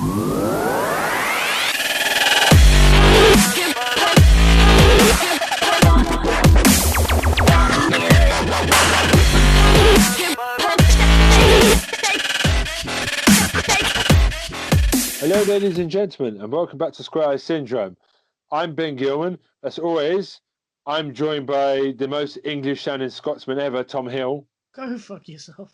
Hello, ladies and gentlemen, and welcome back to Square Eye Syndrome. I'm Ben Gilman. As always, I'm joined by the most English-sounding Scotsman ever, Tom Hill. Go fuck yourself.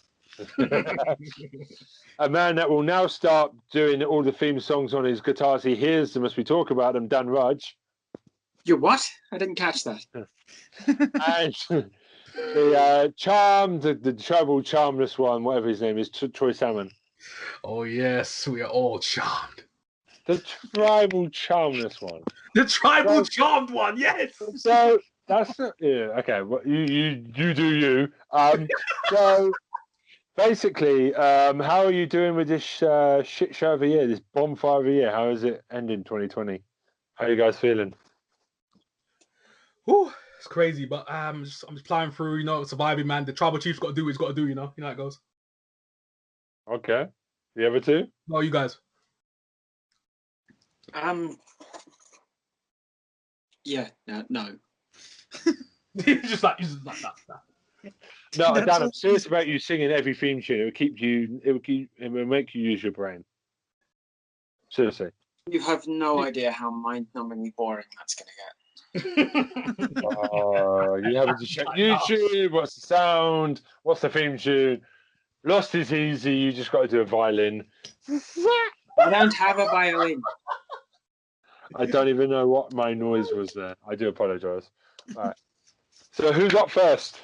A man that will now start doing all the theme songs on his guitars. He hears them as we talk about them, Dan Rudge. You what? I didn't catch that. And the charmed, the tribal charmless one, whatever his name is, Troy Salmon. Oh yes, we are all charmed. The tribal charmless one. The tribal charmed one, yes. So that's okay. Well, you do you. So basically, how are you doing with this shit show of a year, this bonfire of a year? How is it ending 2020? How are you guys feeling? Whew, it's crazy, but I'm just plowing through, surviving, man. The tribal chief's got to do what he's got to do, you know how it goes. Okay. The other two? No, you guys. Yeah, no. Just like that. No, Dan, I'm serious about you singing every theme tune. It will make you use your brain. Seriously. You have no idea how mind-numbingly boring that's going to get. You having to check YouTube? What's the sound? What's the theme tune? Lost is easy. You just got to do a violin. I don't have a violin. I don't even know what my noise was there. I do apologise. All right. So who's up first?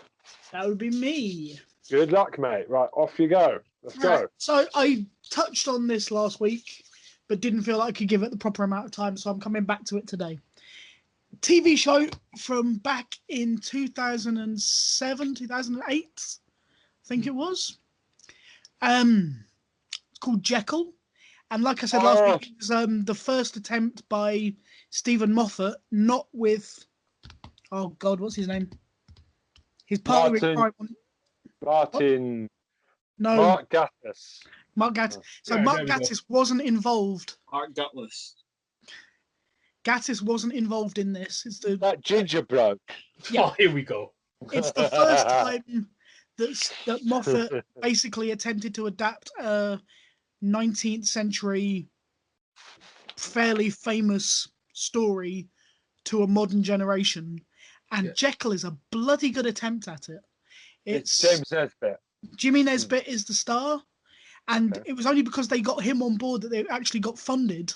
That would be me. Good luck, mate. Right, off you go. Let's go. So I touched on this last week, but didn't feel like I could give it the proper amount of time, so I'm coming back to it today. TV show from back in 2007, 2008, I think it was. It's called Jekyll. And like I said last week, it was the first attempt by Stephen Moffat, not with, oh God, what's his name? His partner in crime. Mark Gatiss. Mark Gatiss. So yeah, Mark Gatiss wasn't involved. Mark Gutless. Gatiss wasn't involved in this. It's that ginger bloke. Yeah. Oh, here we go. It's the first time that Moffat basically attempted to adapt a 19th century fairly famous story to a modern generation. And Jekyll is a bloody good attempt at it. It's James Nesbitt. Jimmy Nesbitt is the star. And it was only because they got him on board that they actually got funded.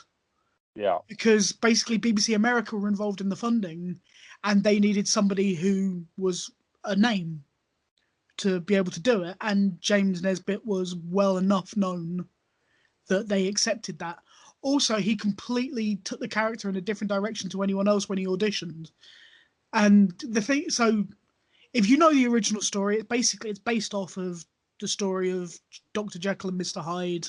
Yeah. Because basically BBC America were involved in the funding and they needed somebody who was a name to be able to do it. And James Nesbitt was well enough known that they accepted that. Also, he completely took the character in a different direction to anyone else when he auditioned. And the thing, so if you know the original story, it's based off of the story of Dr. Jekyll and Mr. Hyde.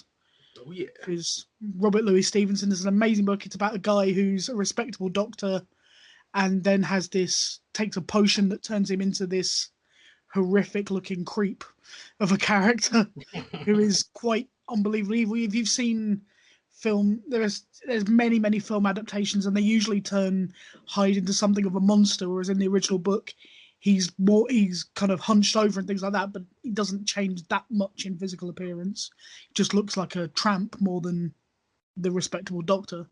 Oh yeah. Because Robert Louis Stevenson is an amazing book. It's about a guy who's a respectable doctor and then takes a potion that turns him into this horrific looking creep of a character who is quite unbelievable evil. If you've seen film, there's many film adaptations and they usually turn Hyde into something of a monster, whereas in the original book he's kind of hunched over and things like that, but he doesn't change that much in physical appearance. He just looks like a tramp more than the respectable doctor.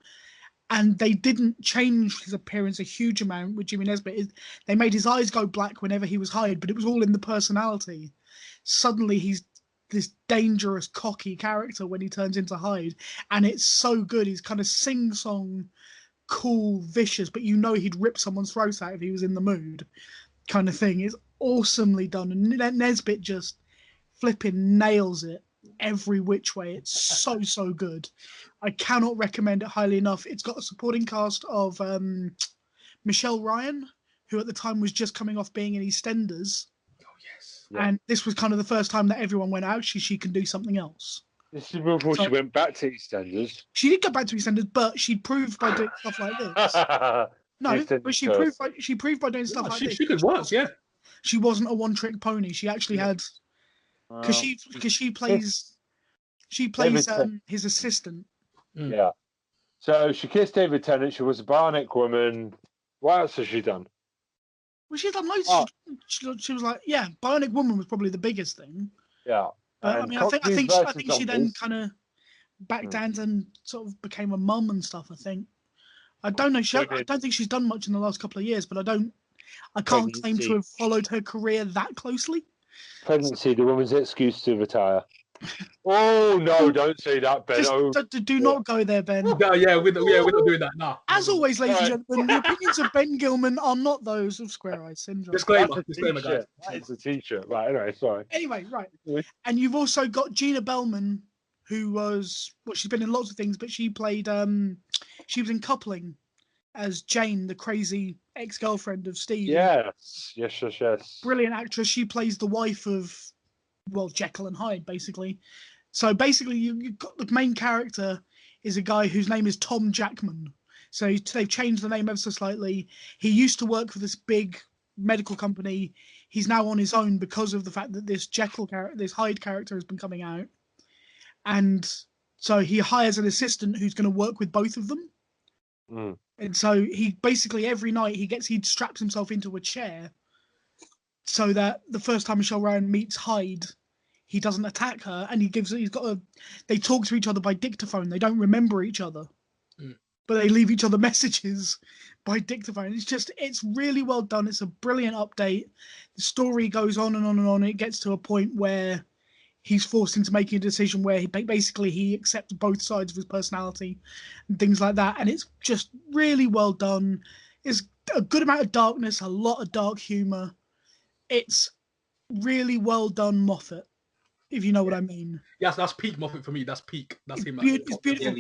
And they didn't change his appearance a huge amount with Jimmy Nesbitt. They made his eyes go black whenever he was Hyde, but it was all in the personality. Suddenly he's this dangerous, cocky character when he turns into Hyde. And it's so good. He's kind of sing-song, cool, vicious, but you know he'd rip someone's throat out if he was in the mood kind of thing. It's awesomely done. And Nesbitt just flipping nails it every which way. It's so good. I cannot recommend it highly enough. It's got a supporting cast of Michelle Ryan, who at the time was just coming off being in EastEnders. Oh yes. Yeah. And this was kind of the first time that everyone went, actually, she can do something else. This is before she went back to EastEnders. She did go back to EastEnders, but she proved by doing stuff like this. No, but she proved by doing stuff like this. She could work, yeah. She wasn't a one-trick pony. She actually had, because she plays his assistant. Yeah. So she kissed David Tennant. She was a bionic woman. What else has she done? Well, she's done loads. Oh. She was like, yeah, Bionic Woman was probably the biggest thing. Yeah. But And I mean, Cockneys I think versus she then Zombies. kind of backed down and sort of became a mum and stuff. I think. I don't know. I don't think she's done much in the last couple of years, but I can't claim to have followed her career that closely. Pregnancy, the woman's excuse to retire. Oh no! Don't say that, Ben. Do not go there, Ben. No, yeah, we're not doing that. No. As always, ladies and gentlemen, the opinions of Ben Gilman are not those of Square Eye Syndrome. Disclaimer, guys. That is a t-shirt. Right. Anyway, sorry. Anyway, right. And you've also got Gina Bellman, who was she's been in lots of things, but she played she was in Coupling as Jane, the crazy ex-girlfriend of Steve. Yes. Brilliant actress. She plays the wife of Jekyll and Hyde, basically. So basically, you've got the main character is a guy whose name is Tom Jackman. So they've changed the name ever so slightly. He used to work for this big medical company. He's now on his own because of the fact that this this Hyde character has been coming out. And so he hires an assistant who's going to work with both of them. And so he basically every night he straps himself into a chair so that the first time Michelle Ryan meets Hyde, he doesn't attack her, and they talk to each other by dictaphone. They don't remember each other, but they leave each other messages by dictaphone. It's really well done. It's a brilliant update. The story goes on and on and on. It gets to a point where he's forced into making a decision where he accepts both sides of his personality and things like that. And it's just really well done. It's a good amount of darkness, a lot of dark humor. It's really well done Moffat, if you know what I mean. Yes, that's peak Moffat for me. That's peak. That's him. It's beautiful.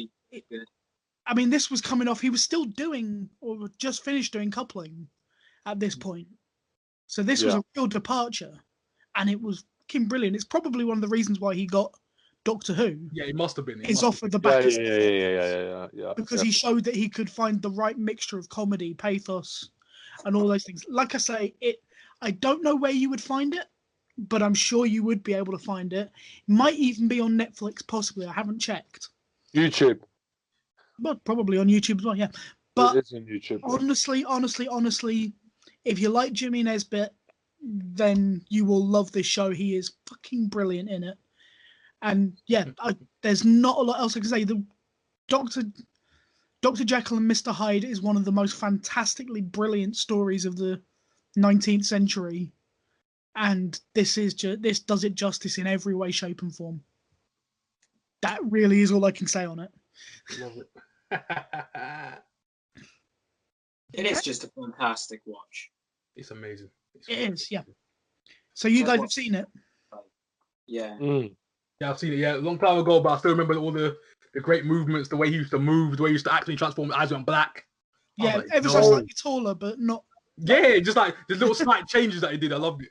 I mean, this was coming off. He was still doing, or just finished doing Coupling at this point. So this was a real departure, and it was fucking brilliant. It's probably one of the reasons why he got Doctor Who. Yeah, it must have been. Is off of the back. Yeah. Because he showed that he could find the right mixture of comedy, pathos, and all those things. Like I say, I don't know where you would find it, but I'm sure you would be able to find it. It might even be on Netflix, possibly. I haven't checked. YouTube. Well, probably on YouTube as well, yeah. But it is on YouTube. Honestly, if you like Jimmy Nesbitt, then you will love this show. He is fucking brilliant in it. And yeah, there's not a lot else I can say. The Dr. Jekyll and Mr. Hyde is one of the most fantastically brilliant stories of the 19th century. And this does it justice in every way, shape, and form. That really is all I can say on it. Love it. It is just a fantastic watch. It's amazing. It is, yeah. So you guys have seen it? Yeah. Yeah, I've seen it. Yeah, a long time ago, but I still remember all the great movements, the way he used to move, the way he used to actually transform. His eyes went black. Yeah, ever so slightly taller, but not. Yeah, just like the little slight changes that he did. I loved it.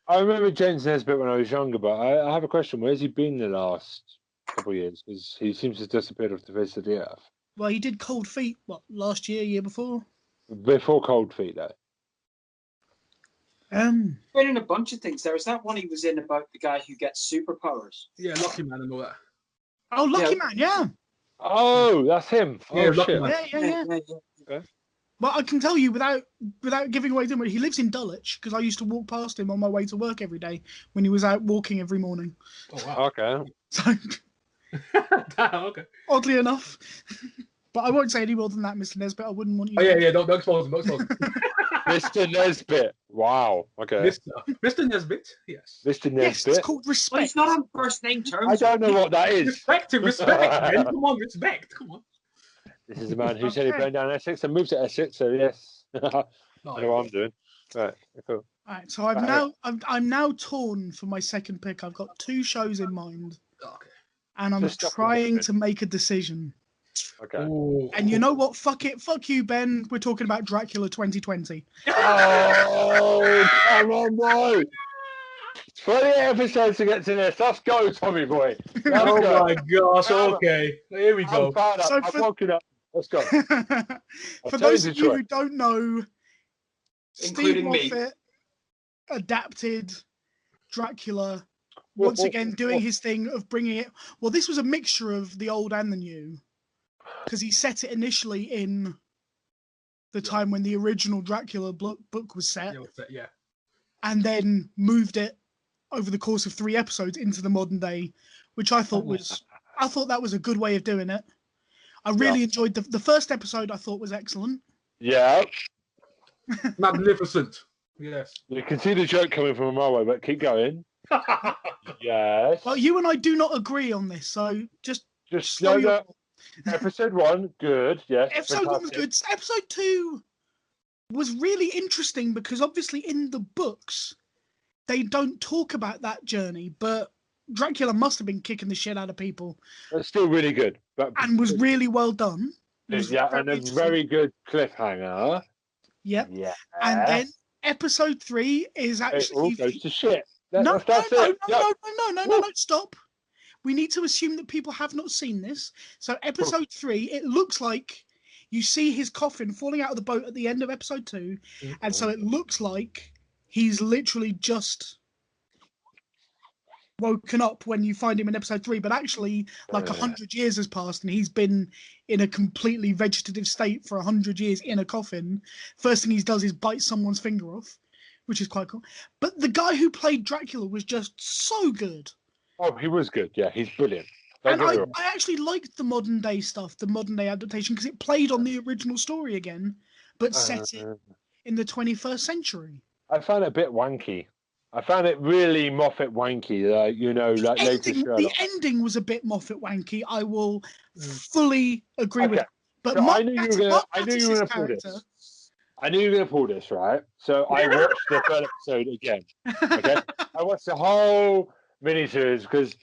I remember James Nesbitt when I was younger, but I have a question. Where's he been the last couple of years? Because he seems to have disappeared off the face of the earth. Well, he did Cold Feet, last year before? Before Cold Feet, though. Been in a bunch of things. There was that one he was in about the guy who gets superpowers. Yeah, Lucky Man and all that. Oh, Lucky Man, yeah. Oh, that's him. Yeah, oh, Lucky shit. Man. Yeah. Okay. Well, I can tell you without giving away too much, he lives in Dulwich because I used to walk past him on my way to work every day when he was out walking every morning. Oh, wow. Okay. So, okay. oddly enough. But I won't say any more than that, Mr. Nesbitt. I wouldn't want you. Oh, yeah, don't expose him. Don't expose him. Mr. Nesbitt. Wow. Okay. Mr. Nesbitt, yes. Mr. Nesbitt. Yes, it's called respect. Well, he's not on first name terms. I don't know what that is. Respect, man. Come on, respect. Come on. This is a man who said he burned down Essex and moved to Essex, so yes. I know what I'm doing. Right, cool. All right, so I'm now torn for my second pick. I've got two shows in mind. Okay. And I'm trying to make a decision. Okay. Ooh. And you know what? Fuck it. Fuck you, Ben. We're talking about Dracula 2020. Oh, come on, boy. 20 episodes to get to this. Let's go, Tommy boy. Oh my gosh. Okay. Here we go. I'm fired up. So I'm woken up. Let's go. For those of you who don't know, Including Steve Moffat adapted Dracula, once again doing his thing of bringing it. Well, this was a mixture of the old and the new. because he set it initially in the time when the original Dracula book was set, Yeah. and then moved it over the course of 3 episodes into the modern day, which I thought that was a good way of doing it. I really enjoyed the first episode. I thought was excellent. Yeah. Magnificent. Yes. You can see the joke coming from a mile away, but keep going. Yes. Well, you and I do not agree on this, so just slow your... Episode 1, good. Yes. Episode 1 was good. Episode 2 was really interesting because obviously in the books they don't talk about that journey, but Dracula must have been kicking the shit out of people. It's still really good, and was really well done. Yeah, and a very good cliffhanger. Yep. Yeah. And then episode 3 is actually... It all goes to shit. No, stop. We need to assume that people have not seen this. So episode 3, it looks like you see his coffin falling out of the boat at the end of episode 2. And so it looks like he's literally just woken up when you find him in episode 3, but actually like 100 years has passed and he's been in a completely vegetative state for 100 years in a coffin. First thing he does is bite someone's finger off, which is quite cool. But the guy who played Dracula was just so good. Oh, he was good. Yeah, he's brilliant. And I actually liked the modern day stuff, the modern day adaptation, because it played on the original story again, but set it in the 21st century. I found it a bit wanky. I found it really Moffat wanky, The ending was a bit Moffat wanky. I will fully agree with it. But so I knew you were going to pull this. I knew you were going to pull this, right? So I watched the third episode again. Okay, I watched the whole miniseries because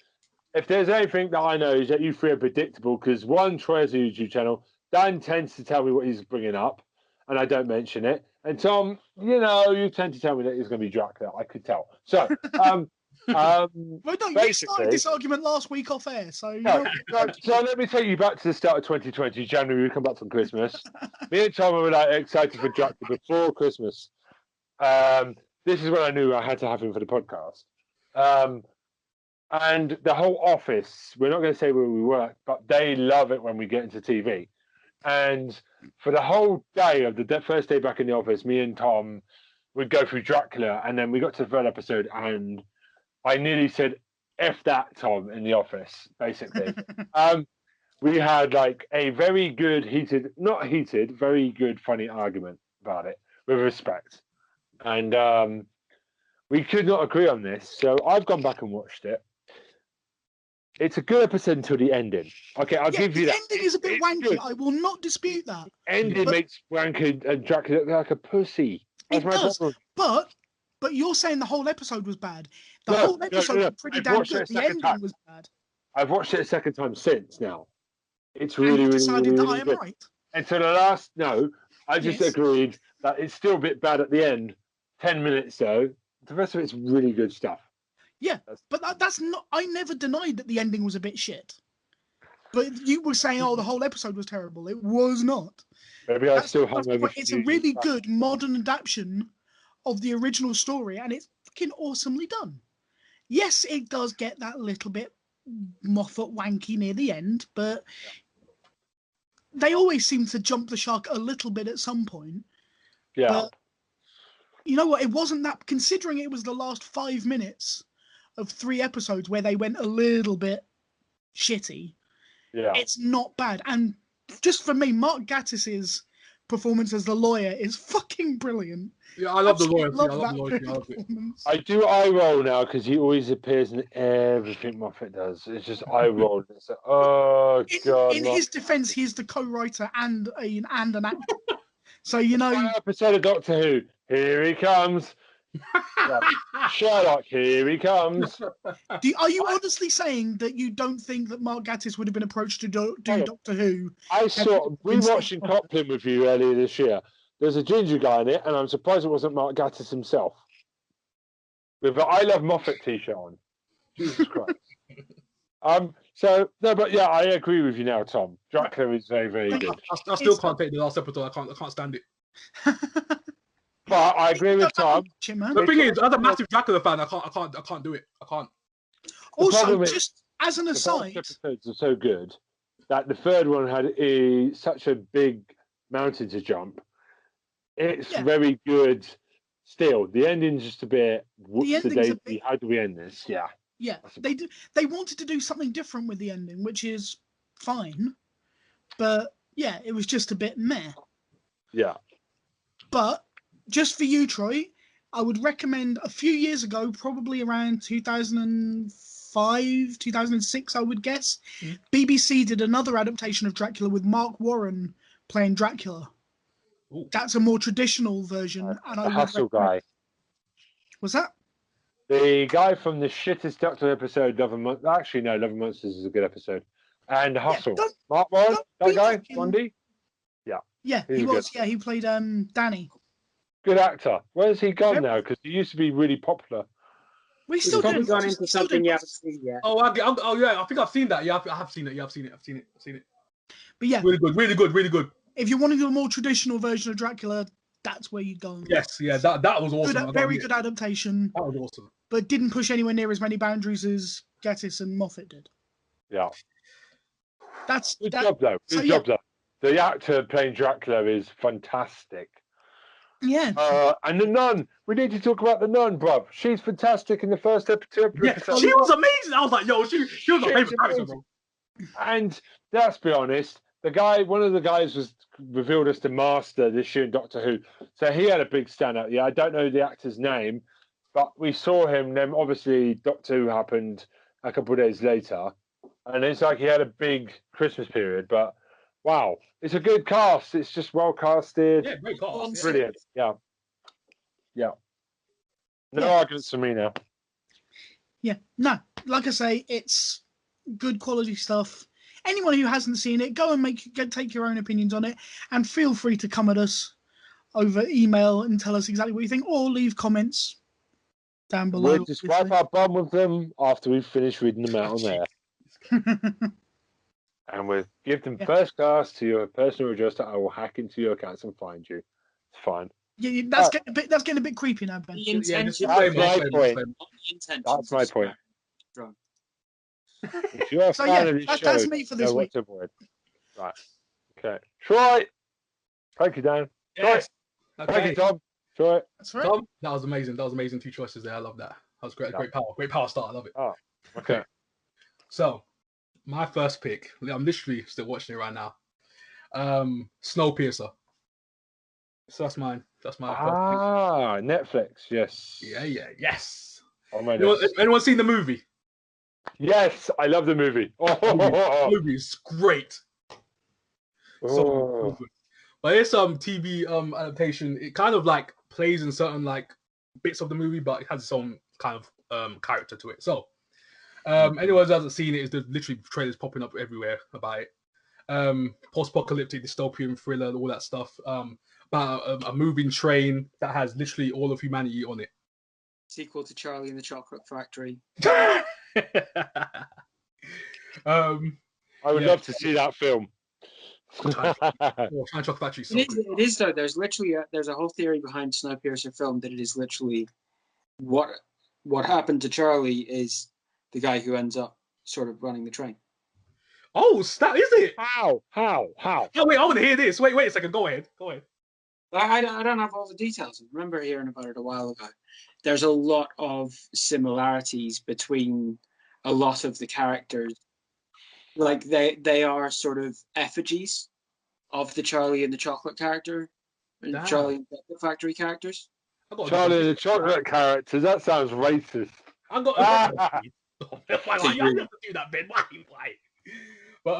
if there's anything that I know is that you three are predictable. Because one, Troy has a YouTube channel. Dan tends to tell me what he's bringing up, and I don't mention it. And Tom, you tend to tell me that he's going to be Dracula. I could tell. So, well, no, you started this argument last week off air. So, so let me take you back to the start of 2020. January, we come back from Christmas. Me and Tom were excited for Dracula before Christmas. This is when I knew I had to have him for the podcast. And the whole office, we're not going to say where we work, but they love it when we get into TV. And for the whole day of the first day back in the office, me and Tom would go through Dracula, and then we got to the third episode, and I nearly said, F that, Tom, in the office, basically. We had a very good, very good, funny argument about it, with respect. And we could not agree on this, so I've gone back and watched it. It's a good episode until the ending. Okay, I'll give you that. The ending is a bit wanky. Good. I will not dispute that. Ending makes Wanker and Dracula look like a pussy. That's my problem. But you're saying the whole episode was bad. The whole episode was pretty damn good. The ending was bad. I've watched it a second time since now. It's really, really, decided really, that really I am good. right. And so I just agreed that it's still a bit bad at the end. 10 minutes though. The rest of it's really good stuff. Yeah, but that's not. I never denied that the ending was a bit shit. But you were saying, "Oh, the whole episode was terrible." It was not. Maybe I still have over. It's a really good modern adaptation of the original story, and it's fucking awesomely done. Yes, it does get that little bit Moffat wanky near the end, but they always seem to jump the shark a little bit at some point. Yeah. But you know what? It wasn't that. Considering it was the last 5 minutes of 3 episodes where they went a little bit shitty. Yeah. It's not bad. And just for me, Mark Gatiss's performance as the lawyer is fucking brilliant. Yeah, I love the lawyer. I do eye roll now because he always appears in everything Moffat does. It's just eye roll. It's like, oh god. In his defense, he's the co-writer and an actor. So one episode of Doctor Who. Here he comes. Sherlock, here he comes. Are you honestly saying that you don't think that Mark Gatiss would have been approached to do Doctor Who? We watched in Copland with you earlier this year. There's a ginger guy in it, and I'm surprised it wasn't Mark Gatiss himself. With an I Love Moffat t-shirt on. Jesus Christ. I agree with you now, Tom. Dracula is very, very good. I still can't take the last episode. I can't stand it. But I agree with Tom. The thing is, as a massive Dracula fan, I can't do it. I can't. Also, just as an aside, episodes are so good. that the third one had such a big mountain to jump. It's very good. Still, the ending's just a bit. Whoops a daisy. How do we end this? Yeah. Yeah, they wanted to do something different with the ending, which is fine. But yeah, it was just a bit meh. Yeah. But just for you, Troy, I would recommend a few years ago, probably around 2005, 2006, I would guess, BBC did another adaptation of Dracula with Mark Warren playing Dracula. Ooh. That's a more traditional version. And the Hustle guy. What's that? The guy from the shittest Doctor episode, Love and Monsters. Actually, no, Love and Monsters is a good episode. And Hustle. Mark Warren, that guy, Bundy. Yeah. Yeah, he was. Good. Yeah, he played Danny. Good actor. Where's he gone now? Because he used to be really popular. Well, he's still probably gone into something you haven't seen yet. Oh, yeah, I think I've seen that. Yeah, I have seen it. Yeah, I've seen it. But yeah, really good. If you wanted a more traditional version of Dracula, that's where you go. Yes, yeah, that was awesome. Very good adaptation. That was awesome. But didn't push anywhere near as many boundaries as Gatiss and Moffat did. Yeah. That's good job though. Good job though. The actor playing Dracula is fantastic. Yeah. And the nun. We need to talk about the nun, bruv. She's fantastic in the first episode. Yeah, she was amazing. I was like, yo, she was my favorite character, bro. And let's be honest, one of the guys was revealed as the master this year in Doctor Who. So he had a big standout. Yeah, I don't know the actor's name, but we saw him. Then obviously Doctor Who happened a couple of days later. And it's like he had a big Christmas period, but wow, it's a good cast. It's just well casted. Yeah, great cast. Brilliant. Yeah. No arguments for me now. Yeah, no, like I say, it's good quality stuff. Anyone who hasn't seen it, go and take your own opinions on it, and feel free to come at us over email and tell us exactly what you think, or leave comments down below. We'll just wipe our bum with them after we've finished reading them out on there. And we'll give them first class to your personal adjuster. I will hack into your accounts and find you. It's fine. Yeah, that's getting a bit creepy now, Ben. That's my point. That's my point. If you're a fan of this show, that's me for this week. Right. Okay. Troy. Thank you, Dan. Yes. Okay. Thank you, Tom. Troy. That's right. Tom, that was amazing. That was amazing. 2 choices there. I love that. That was great. Great power. Great power start. I love it. Oh, okay. So, my first pick, I'm literally still watching it right now. Snowpiercer. So that's mine. That's my first pick. Netflix, yes. Yeah, yes. Oh my anyone seen the movie? Yes, I love the movie. The movie is great. So good. But it's TV adaptation. It kind of like plays in certain like bits of the movie, but it has its own kind of character to it. So anyone who hasn't seen it, there's literally trailers popping up everywhere about it. Post-apocalyptic dystopian thriller, all that stuff. About a moving train that has literally all of humanity on it. Sequel to Charlie and the Chocolate Factory. I would love to see that film. Chocolate Factory. It is though. There's literally there's a whole theory behind Snowpiercer film that it is literally what happened to Charlie is the guy who ends up sort of running the train. Oh, that is it? How? Oh wait, I want to hear this. Wait a second. Go ahead. I don't have all the details. I remember hearing about it a while ago. There's a lot of similarities between a lot of the characters. Like they are sort of effigies of the Charlie and the Chocolate character, and Charlie and the Factory characters. Charlie and the Chocolate characters. That sounds racist. Why you have to do that, Ben? Why? But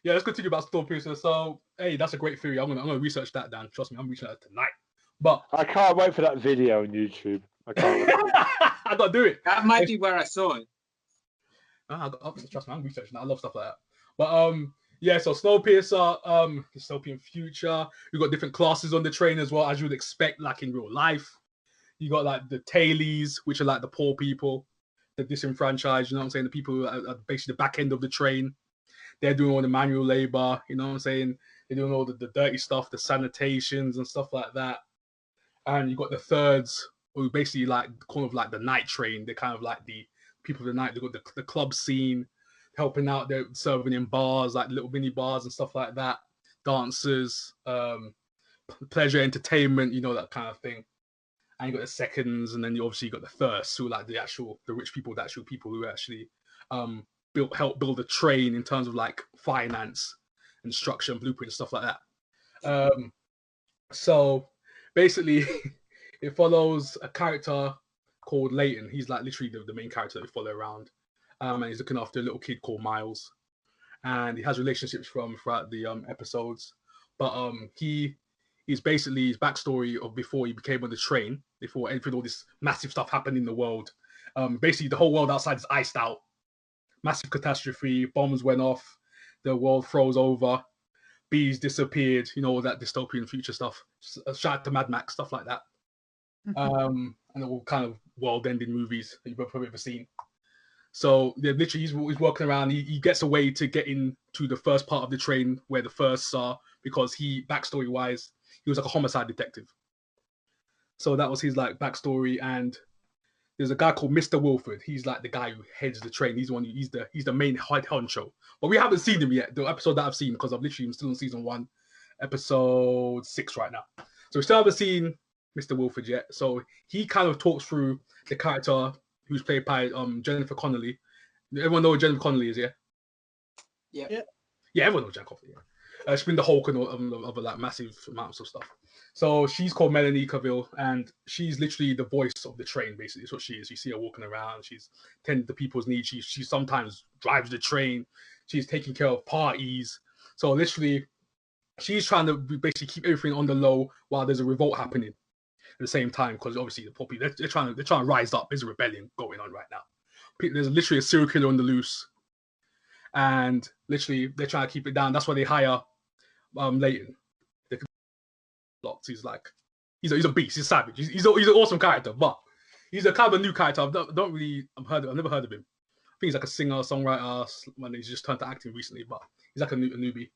yeah, let's continue about Snowpiercer. So, hey, that's a great theory. I'm gonna research that, Dan. Trust me, I'm researching that tonight. But I can't wait for that video on YouTube. I can't wait. I gotta do it. That might be where I saw it. Trust me, I'm researching that. I love stuff like that. But yeah, so Snowpiercer, dystopian future. We've got different classes on the train as well, as you would expect, like in real life. You got like the tailies, which are like the poor people, the disenfranchised, you know what I'm saying? The people who are basically the back end of the train. They're doing all the manual labor, you know what I'm saying? They're doing all the dirty stuff, the sanitations and stuff like that. And you got the thirds, who basically like kind of like the night train. They're kind of like the people of the night. They got the club scene. helping out. They're serving in bars, like little mini bars and stuff like that. Dancers, pleasure, entertainment, that kind of thing. And you got the seconds, and then you obviously got the firsts, who are like the rich people, the actual people who actually help build a train in terms of like finance and structure and blueprint and stuff like that. So basically, it follows a character called Leighton. He's like literally the main character that we follow around, and he's looking after a little kid called Miles, and he has relationships throughout the episodes. But he's basically his backstory of before he became on the train, before all this massive stuff happened in the world. Basically, the whole world outside is iced out. Massive catastrophe, bombs went off, the world froze over, bees disappeared, all that dystopian future stuff. Shout out to Mad Max, stuff like that. And all kind of world-ending movies that you've probably ever seen. So literally, he's walking around. He gets away to get into the first part of the train where the firsts are, because backstory-wise, he was like a homicide detective. So that was his like backstory. And there's a guy called Mr. Wilford. He's like the guy who heads the train. He's the main head honcho. But we haven't seen him yet. The episode that I've seen, because I'm still on season 1, episode 6 right now. So we still haven't seen Mr. Wilford yet. So he kind of talks through the character who's played by Jennifer Connelly. Everyone know who Jennifer Connelly is, yeah? Yeah. Yeah, everyone knows Jennifer Connelly. Yeah. She's been the Hulk and other like massive amounts of stuff. So she's called Melanie Cavill, and she's literally the voice of the train. Basically, that's what she is. You see her walking around. She's tending to people's needs. She sometimes drives the train. She's taking care of parties. So literally, she's trying to basically keep everything on the low while there's a revolt happening at the same time, because obviously the poor people, they're trying to rise up. There's a rebellion going on right now. There's literally a serial killer on the loose, and literally they're trying to keep it down. That's why they hire Leighton. He's like, he's a beast. He's a savage. He's an awesome character, but he's a kind of a new character. I've never heard of him. I think he's like a singer, songwriter, and he's just turned to acting recently. But he's like a newbie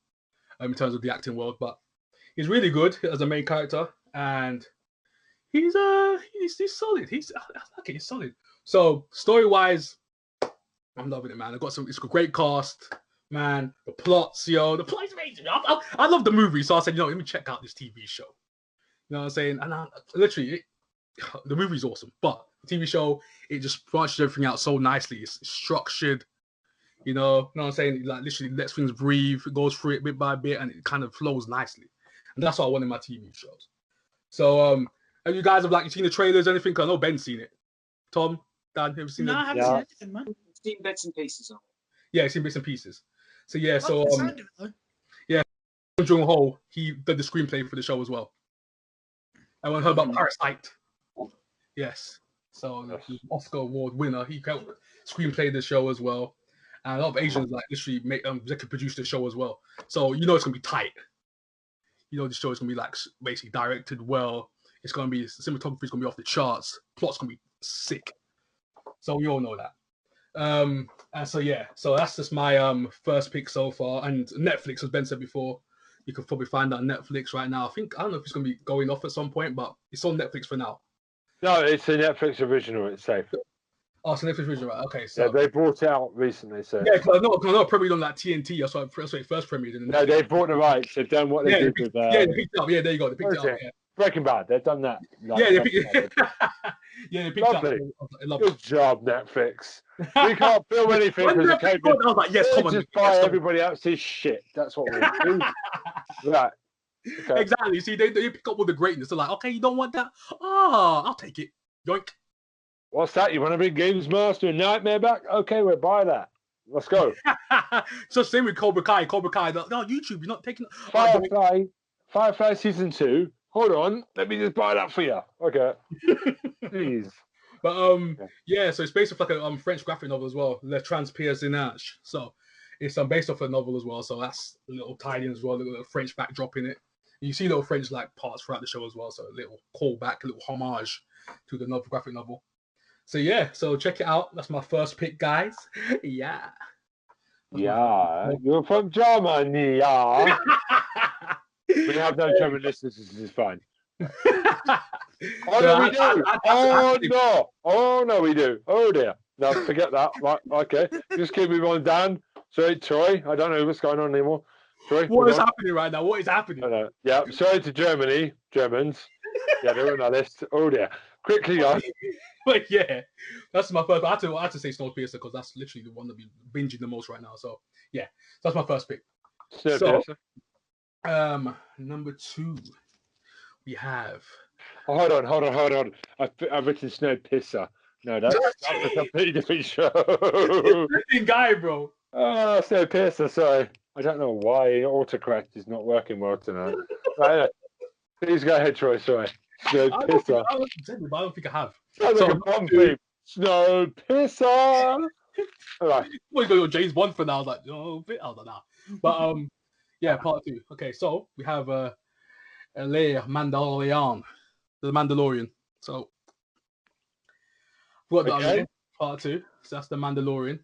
in terms of the acting world. But he's really good as a main character, and he's solid. He's solid. So story wise, I'm loving it, man. It's a great cast, man. The plot's the plot is amazing. I love the movie, so I said, let me check out this TV show. You know what I'm saying? And the movie's awesome, but the TV show, it just branches everything out so nicely. It's structured. You know what I'm saying? Like literally lets things breathe. It goes through it bit by bit, and it kind of flows nicely. And that's what I want in my TV shows. So, have you guys you seen the trailers? Anything? Cause I know Ben's seen it. Tom, Dan, have you seen it? No, I haven't seen anything, man. I've seen bits and pieces of it. Yeah, I've seen bits and pieces. So yeah, yeah. Jung Ho, he did the screenplay for the show as well. Everyone heard about Parasite? Yes. So Oscar Award winner, he helped screenplay the show as well, and a lot of Asians literally executive produce the show as well. So it's gonna be tight. The show is gonna be basically directed well. It's gonna be cinematography is gonna be off the charts. Plot's gonna be sick. So we all know that. And so that's just my first pick so far. And Netflix, as Ben said before, you can probably find that on Netflix right now. I don't know if it's gonna be going off at some point, but it's on Netflix for now. No, it's a Netflix original. It's safe. Oh, it's a Netflix original, right? Okay, so yeah, they brought it out recently. So yeah, because I know it premiered on TNT. That's why it first premiered. No, they bought the rights. They've done what they did with. They picked it up. Yeah, there you go. They picked it up. Yeah. Breaking Bad. They've done that. They picked it up. Good job, Netflix. We can't film anything because of COVID. I was like, yes, come on. Just buy everybody else's shit. That's what we do. Right. Okay. Exactly. See, they pick up all the greatness. They're like, okay, you don't want that? Oh, I'll take it. Yoink. What's that? You want to bring Games Master and Nightmare back? Okay, we'll buy that. Let's go. So same with Cobra Kai. No, YouTube, you're not taking Firefly season 2. Hold on, let me just buy that for you. Okay. Please. But so it's based off a French graphic novel as well, Le Transpercinage. So it's based off a novel as well. So that's a little tied in as well, a little French backdrop in it. You see little French parts throughout the show as well. So a little callback, a little homage to the novel, graphic novel. So yeah, so check it out. That's my first pick, guys. Yeah. Yeah, you're from Germany, yeah. We have no German listeners, this is fine. Oh no, we do. Oh dear. No, forget that. Right, okay. Just keep moving on, Dan. Sorry, Troy. I don't know what's going on anymore. Troy, What is happening right now? What is happening? I know. Yeah, sorry to Germans. Yeah, they're on our list. Oh dear. Quickly, guys. But yeah, that's my first. I had to say Snowpiercer because that's literally the one that be binging the most right now. So yeah, that's my first pick. Snowpiercer. So, number 2, we have. Oh, hold on. I've written Snowpiercer. No, that's a completely different show. Different guy, bro. Oh, Snowpiercer. Sorry, I don't know why autocorrect is not working well tonight. Right, please go ahead, Troy. Sorry. Snowpiercer. I don't think I have. Sounds like a bomb theme. Snowpiercer. All right. We got your James Bond for now. I was like, oh, I was like, nah. But yeah, part 2. Okay, so we have Le Mandalorian, the Mandalorian. So we got that part 2. So that's the Mandalorian.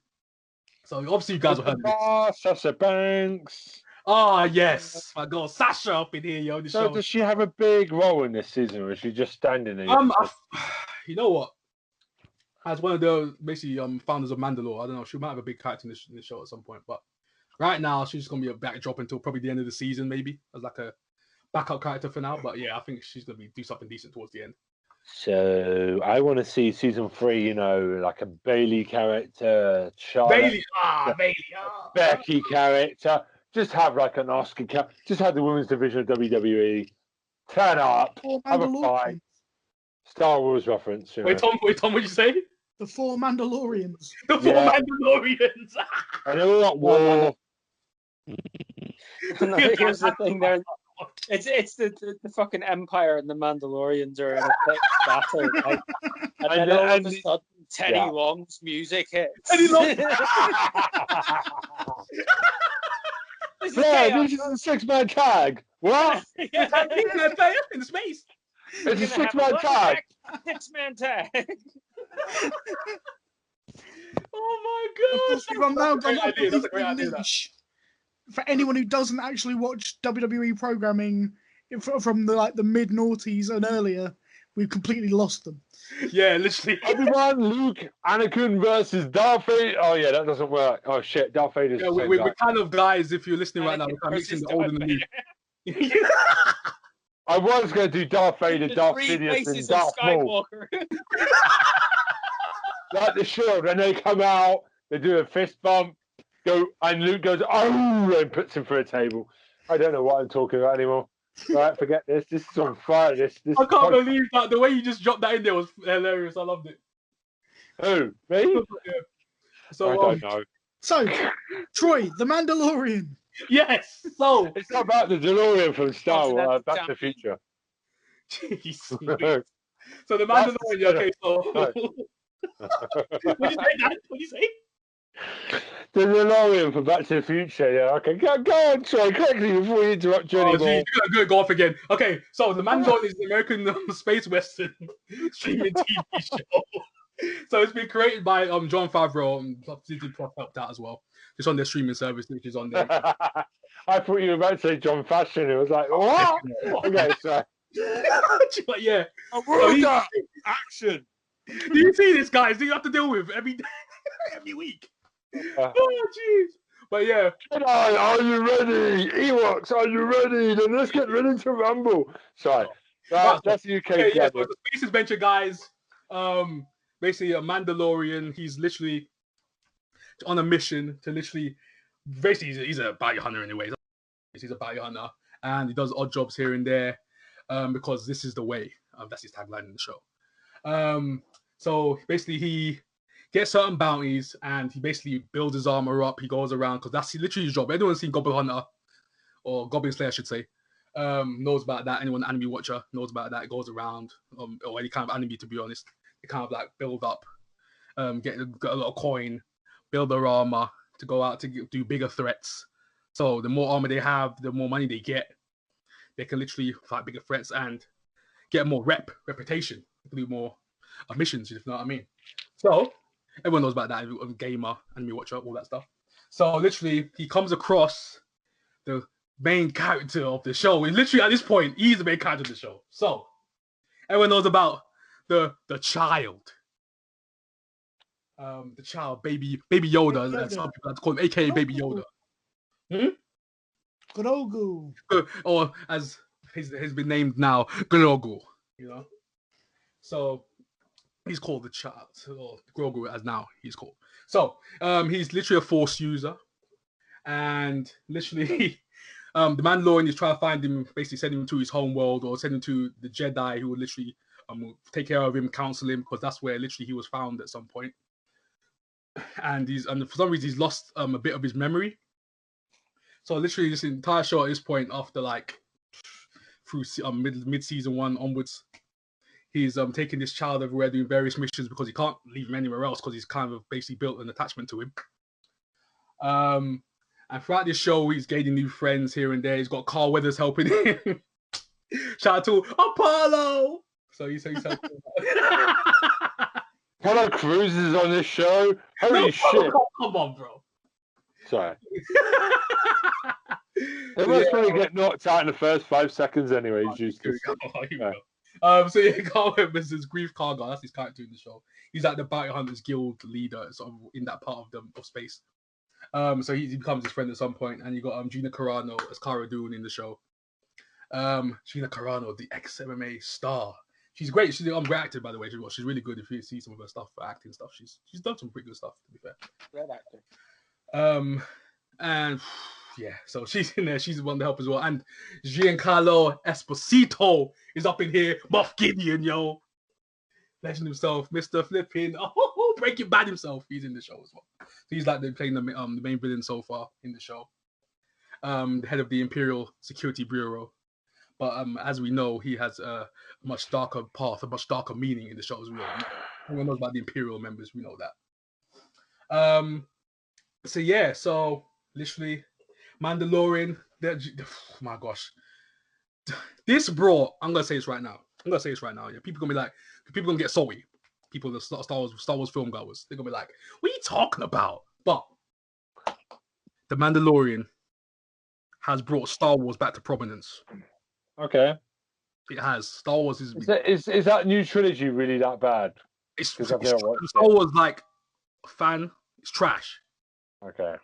So obviously you guys have heard of it. Sasha Banks. Ah, yes, my girl Sasha up in here, yo. So does she have a big role in this season, or is she just standing there? You know what? As one of the basically founders of Mandalore, I don't know. She might have a big character in the show at some point, but right now she's just gonna be a backdrop until probably the end of the season, maybe as like a backup character for now. But yeah, I think she's gonna do something decent towards the end. So I want to see season 3. You know, like a Bailey character, Charlotte, Becky character. Just have like an Oscar character. Just have the women's division of WWE turn up, have a fight. Star Wars reference. You know. Wait, Tom, what did you say? The 4 Mandalorians. The 4 Mandalorians. I know what war. Here's the thing: it's the fucking Empire and the Mandalorians are in a big battle, right? And then all of a sudden, Teddy Long's music hits. Teddy Long. This is a 6-man tag. What? In space. It's a 6-man tag. 6-man tag. Oh my god! I'm now going That's a great idea. For anyone who doesn't actually watch WWE programming from the mid noughties and earlier, we've completely lost them. Yeah, literally. Everyone, Luke, Anakin versus Darth Vader. Oh yeah, that doesn't work. Oh shit, Darth Vader's. Yeah, we're kind of guys. If you're listening right now, we're mixing the old and the new. I was going to do Darth Vader, Darth Sidious, and Darth Maul. Like the Shield, when they come out, they do a fist bump, and Luke goes, oh, and puts him through a table. I don't know what I'm talking about anymore. Right, forget this. This is on fire. This I can't believe that. The way you just dropped that in there was hilarious. I loved it. Who? Me? Yeah. So, I don't know. So, Troy, the Mandalorian. Yes. So it's not about the DeLorean from Star Wars, Back to the Future. Jeez. So the Mandalorian. Okay. So. What did you say, Dad? What did you say? The DeLorean for Back to the Future. Yeah. Okay. Go on, Troy, quickly before we interrupt you anymore. You're gonna go off again. Okay. So the Mandalorian is an American space western streaming TV show. So it's been created by Jon Favreau and Disney Plus helped out as well. Just on their streaming service, which is on there. I thought you were about to say John Fashion. It was like, what? Okay, so. But yeah. Action. Do you see this, guys? Do you have to deal with every week? Oh, jeez. But yeah. Are you ready? Ewoks, are you ready? Then let's get ready to rumble. Sorry. That's the UK. Yeah, so the Space Adventure guys. Basically a Mandalorian. He's literally on a mission to basically he's a bounty hunter anyway. He's a bounty hunter and he does odd jobs here and there because this is the way. That's his tagline in the show. So basically he gets certain bounties and he basically builds his armor up. He goes around because that's literally his job. Everyone's seen Goblin Hunter or Goblin Slayer, I should say. Knows about that. Anyone anime watcher knows about that. It goes around or any kind of anime, to be honest. They kind of like build up, get a lot of coin, build their armor to go out to do bigger threats. So the more armor they have, the more money they get. They can literally fight bigger threats and get more reputation, do more missions, if you know what I mean. So everyone knows about that. Gamer, anime watcher, all that stuff. So literally, he comes across the main character of the show. And literally at this point, he's the main character of the show. So everyone knows about the child. the child, baby Yoda. Yoda. Some people like to call him, aka Baby Yoda. Grogu. Or as he's been named now, Grogu. You know, so he's called the child, or Grogu as now he's called. So he's literally a Force user, and literally the Mandalorian is trying to find him, basically send him to his home world, or send him to the Jedi who will literally take care of him, counsel him, because that's where literally he was found at some point. And for some reason he's lost a bit of his memory. So literally this entire show at this point, after like through mid season 1 onwards, he's taking this child everywhere doing various missions because he can't leave him anywhere else because he's kind of basically built an attachment to him. And throughout this show, he's gaining new friends here and there. He's got Carl Weathers helping him. Shout out to Apollo. So he's helping. Apollo Crews is on this show. Holy shit! Come on, bro. Sorry. They must probably get knocked out in the first 5 seconds anyway. He's used to. So yeah, Carl Weathers is Grief Karga. That's his character in the show. He's like the Bounty Hunters Guild leader, sort of in that part of space. So he becomes his friend at some point, and you got Gina Carano as Cara Dune in the show. Gina Carano, the ex-MMA star. She's great. She's great actor, by the way. She's really good. If you see some of her stuff, acting stuff, she's done some pretty good stuff, to be fair. Great actor. And yeah, so she's in there. She's the one to help as well. And Giancarlo Esposito is up in here. Moff Gideon, yo. Legend himself, Mr. Flipping. Oh, Breaking Bad himself. He's in the show as well. So he's like playing the main villain so far in the show. The head of the Imperial Security Bureau. But as we know, he has a much darker path, a much darker meaning in the show as well. Everyone knows about the Imperial members. We know that. So yeah, so literally, Mandalorian. Oh my gosh, this brought. I'm gonna say this right now. Yeah, people gonna get salty. People, the Star Wars film goers, they're gonna be like, "What are you talking about?" But the Mandalorian has brought Star Wars back to prominence. Okay. It has. Star Wars is that new trilogy really that bad? It's Star Wars like fan. It's trash. Okay.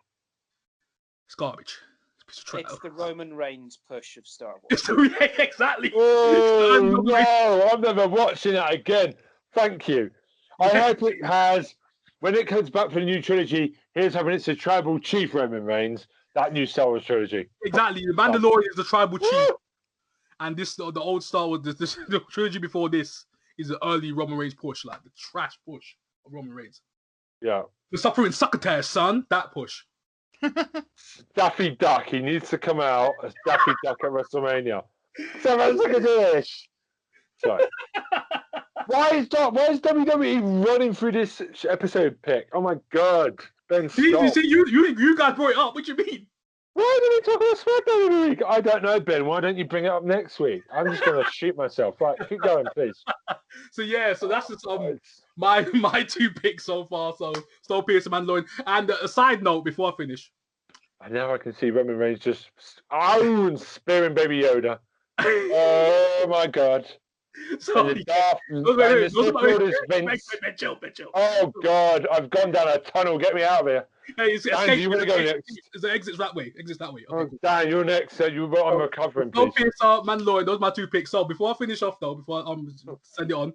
It's garbage. It's the Roman Reigns push of Star Wars. Exactly. Oh no! I'm never watching that again. Thank you. I hope it has. When it comes back for the new trilogy, here's hoping it's a tribal chief Roman Reigns. That new Star Wars trilogy. Exactly. The Mandalorian is the tribal chief, and this the old Star Wars. The trilogy before this is the early Roman Reigns push, like the trash push of Roman Reigns. Yeah. The suffering succotash, son. That push. Daffy Duck. He needs to come out as Daffy Duck at WrestleMania. Someone look at this. Sorry. Why is WWE running through this episode pick? Oh my god, Ben! You see, you guys brought it up. What do you mean? Why did we talk about SmackDown every week? I don't know, Ben. Why don't you bring it up next week? I'm just going to shoot myself. Right, keep going, please. So yeah, so that's just my 2 picks so far. So Snowpiercer, Mandalorian, and a side note before I finish. And now I can see Roman Reigns just spearing Baby Yoda. Oh my god! Sorry. Oh god! I've gone down a tunnel. Get me out of here. Hey, Dan, you want to go next? The exit's that way. Exit's that way. Okay. Oh, Dan, you're next. So I'm recovering. Snowpiercer, Mandalorian. Those are my 2 picks. So before I finish off, though, before I send it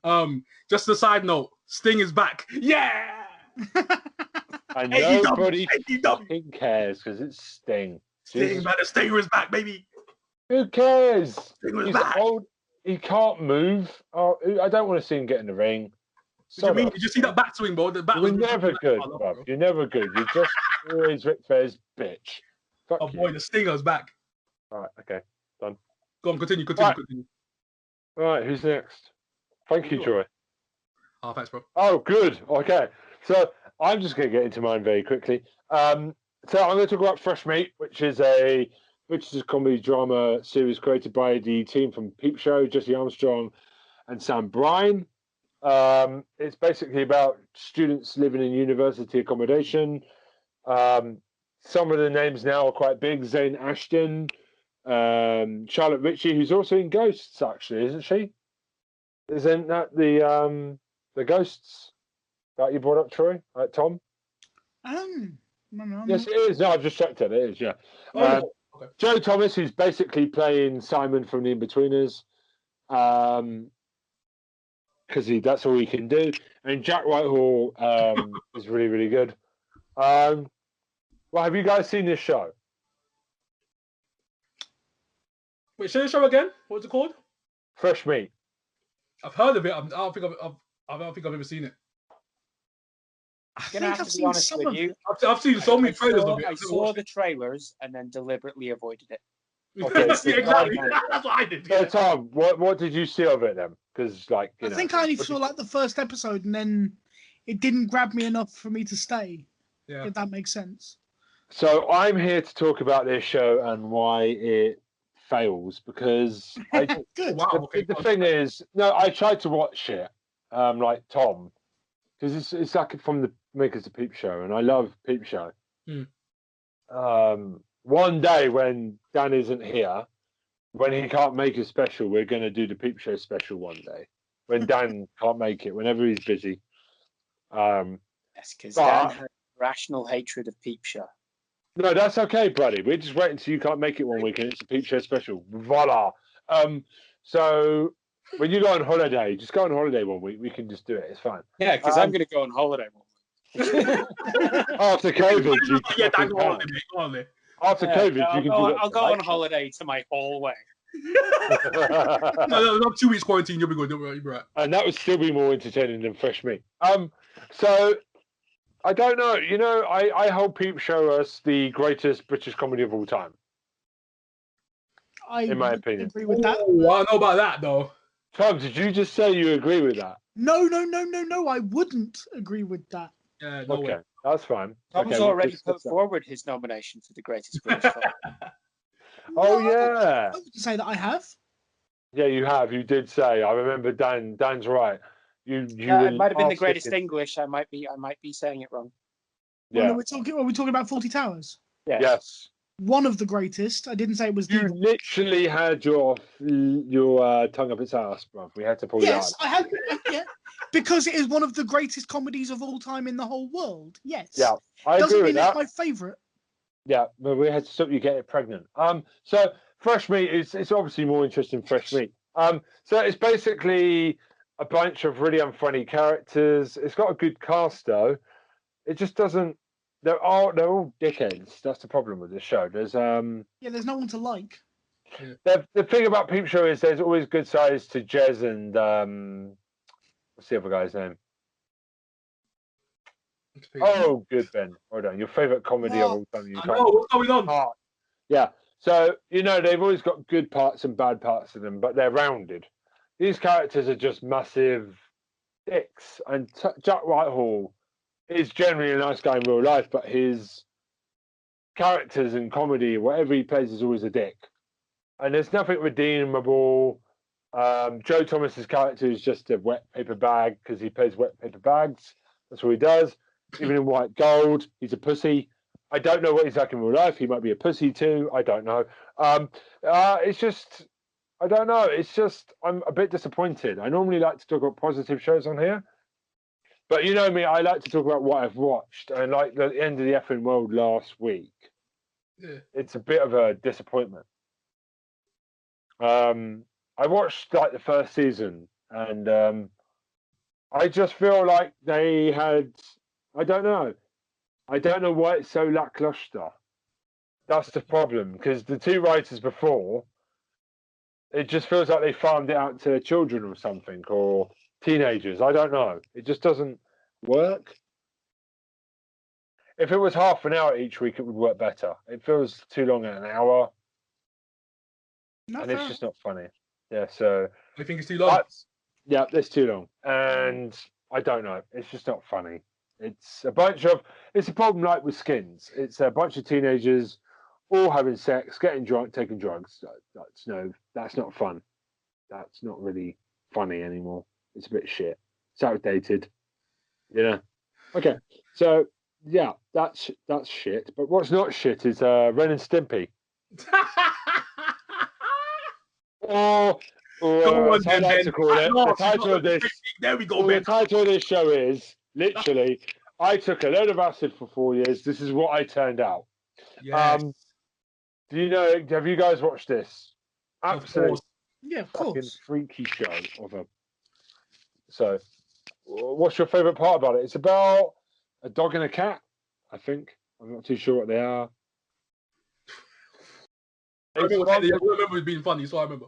on, just a side note: Sting is back. Yeah. And nobody fucking cares because it's Sting. Sting, man, the Stinger is back, baby. Who cares? He's back. Old. He can't move. Oh, I don't want to see him get in the ring. Did you see that back swing, bro? You're never good, bro. You're never good. You're just always Ric Flair's bitch. Fuck you. Boy, the Stinger's back. All right, okay, done. Go on, continue. All right, who's next? Thank you, Troy. Oh, thanks, bro. Oh, good. Okay, so I'm just going to get into mine very quickly. So I'm going to talk about Fresh Meat, which is a comedy drama series created by the team from Peep Show, Jesse Armstrong and Sam Bryan. It's basically about students living in university accommodation. Some of the names now are quite big. Zane Ashton, Charlotte Ritchie, who's also in Ghosts, actually, isn't she? Isn't that the Ghosts that you brought up, Troy? Tom? No, Yes, it is. No, I've just checked it. It is, yeah. Okay. Joe Thomas, who's basically playing Simon from The Inbetweeners, because that's all he can do. And Jack Whitehall is really, really good. Well, have you guys seen this show? Wait, say the show again. What's it called? Fresh Meat. I've heard of it. I don't think I've ever seen it. I I'm gonna think have I've to be seen honest some with of you. it. I've seen so many trailers of it. I saw the trailers and then deliberately avoided it. Okay. Yeah, exactly. That's what I did. So, Yeah. Tom, what did you see of it then? Because, like, I think I only saw like the first episode, and then it didn't grab me enough for me to stay. Yeah. If that makes sense. So I'm here to talk about this show and why it fails. Because Good. Wow. Okay. the thing is, no, I tried to watch it, like Tom, because it's like from the makers of Peep Show, and I love Peep Show. One day when Dan isn't here, when he can't make a special, we're going to do the Peep Show special one day. When Dan can't make it, whenever he's busy. Yes, because Dan had rational hatred of Peep Show. No, that's okay, buddy. We're just waiting until you can't make it one week, and it's a Peep Show special. Voila. So when you go on holiday, just go on holiday one week. We can just do it. It's fine. Yeah, because I'm going to go on holiday one week. After COVID, you Yeah, fucking go on, can. mate. Go on, mate. After COVID, you can do it. I'll go on holiday to my hallway. No, 2 weeks quarantine. You'll be good. You'll be right. And that would still be more entertaining than Fresh Meat. So I don't know. You know, I hold Peep Show as the greatest British comedy of all time, in my opinion. Agree with that. Oh, I don't know about that though. Tom, did you just say you agree with that? No. I wouldn't agree with that. Yeah, no Okay, way. that's fine. Tom's Okay, already let's put discuss that. forward his nomination for the greatest British film. Oh No, yeah, I wouldn't say that I have. yeah. You have. You did say. I remember. Dan's right. You. Yeah, were it might have been the half greatest thinking- English. I might be saying it wrong. Yeah. Are we talking about 40 Towers? Yes. One of the greatest. I didn't say it was You the. literally had your tongue up its ass, bruv. We had to pull Yes, you out. I had. Yeah, because it is one of the greatest comedies of all time in the whole world. Yes. Yeah, I Doesn't agree mean with it's that. my favourite. Yeah, but we had to stop you getting pregnant. So Fresh Meat is it's obviously more interesting. Fresh Meat. So it's basically a bunch of really unfunny characters. It's got a good cast though. It just doesn't. They're all dickheads. That's the problem with this show. There's Yeah, there's no one to like. the thing about Peep Show is there's always good sides to Jez and what's the other guy's name? Oh, good Ben. Hold on. Your favorite comedy of all time. You I can't- know what's going on. part. Yeah. So, you know, they've always got good parts and bad parts of them, but they're rounded. These characters are just massive dicks. And Jack Whitehall is generally a nice guy in real life, but his characters in comedy, whatever he plays, is always a dick. And there's nothing redeemable. Joe Thomas's character is just a wet paper bag because he plays wet paper bags. That's what he does. Even in White Gold, he's a pussy. I don't know what he's like in real life. He might be a pussy too. I don't know. It's just, I don't know. It's just, I'm a bit disappointed. I normally like to talk about positive shows on here. But you know me, I like to talk about what I've watched. And like the end of the effing world last week, it's a bit of a disappointment. I watched like the first season and I just feel like they had, I don't know why it's so lackluster. That's the problem, because the two writers before, it just feels like they farmed it out to children or something, or teenagers. I don't know. It just doesn't work. If it was half an hour each week, it would work better. It feels too long at an hour, and it's just not funny. Yeah, so I think it's too long. yeah, it's too long, and I don't know. It's just not funny. It's a problem like with Skins. It's a bunch of teenagers all having sex, getting drunk, taking drugs. That's not fun. That's not really funny anymore. It's a bit shit. It's outdated. You know. Okay, so yeah, that's shit. But what's not shit is Ren and Stimpy. Or Go on, as I like to call it, the title of this. There we go, The Ben. title of this show is Literally, I took a load of acid for 4 years. This is what I turned out. Yes. Do you know? Have you guys watched this? Of Absolutely course. Yeah, of fucking course. freaky show of a. So, what's your favourite part about it? It's about a dog and a cat. I think I'm not too sure what they are. I remember it being funny, so I remember.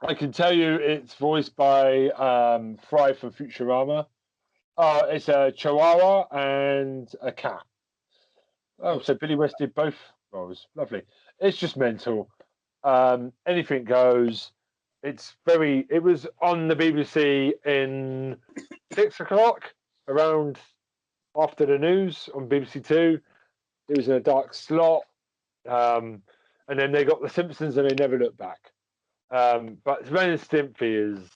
I can tell you it's voiced by Fry from Futurama. It's a Chihuahua and a cat. Oh, so Billy West did both roles. Lovely. It's just mental. Anything goes. It was on the BBC in 6 o'clock, around after the news on BBC Two. It was in a dark slot. And then they got The Simpsons and they never looked back. But Ren and Stimpy is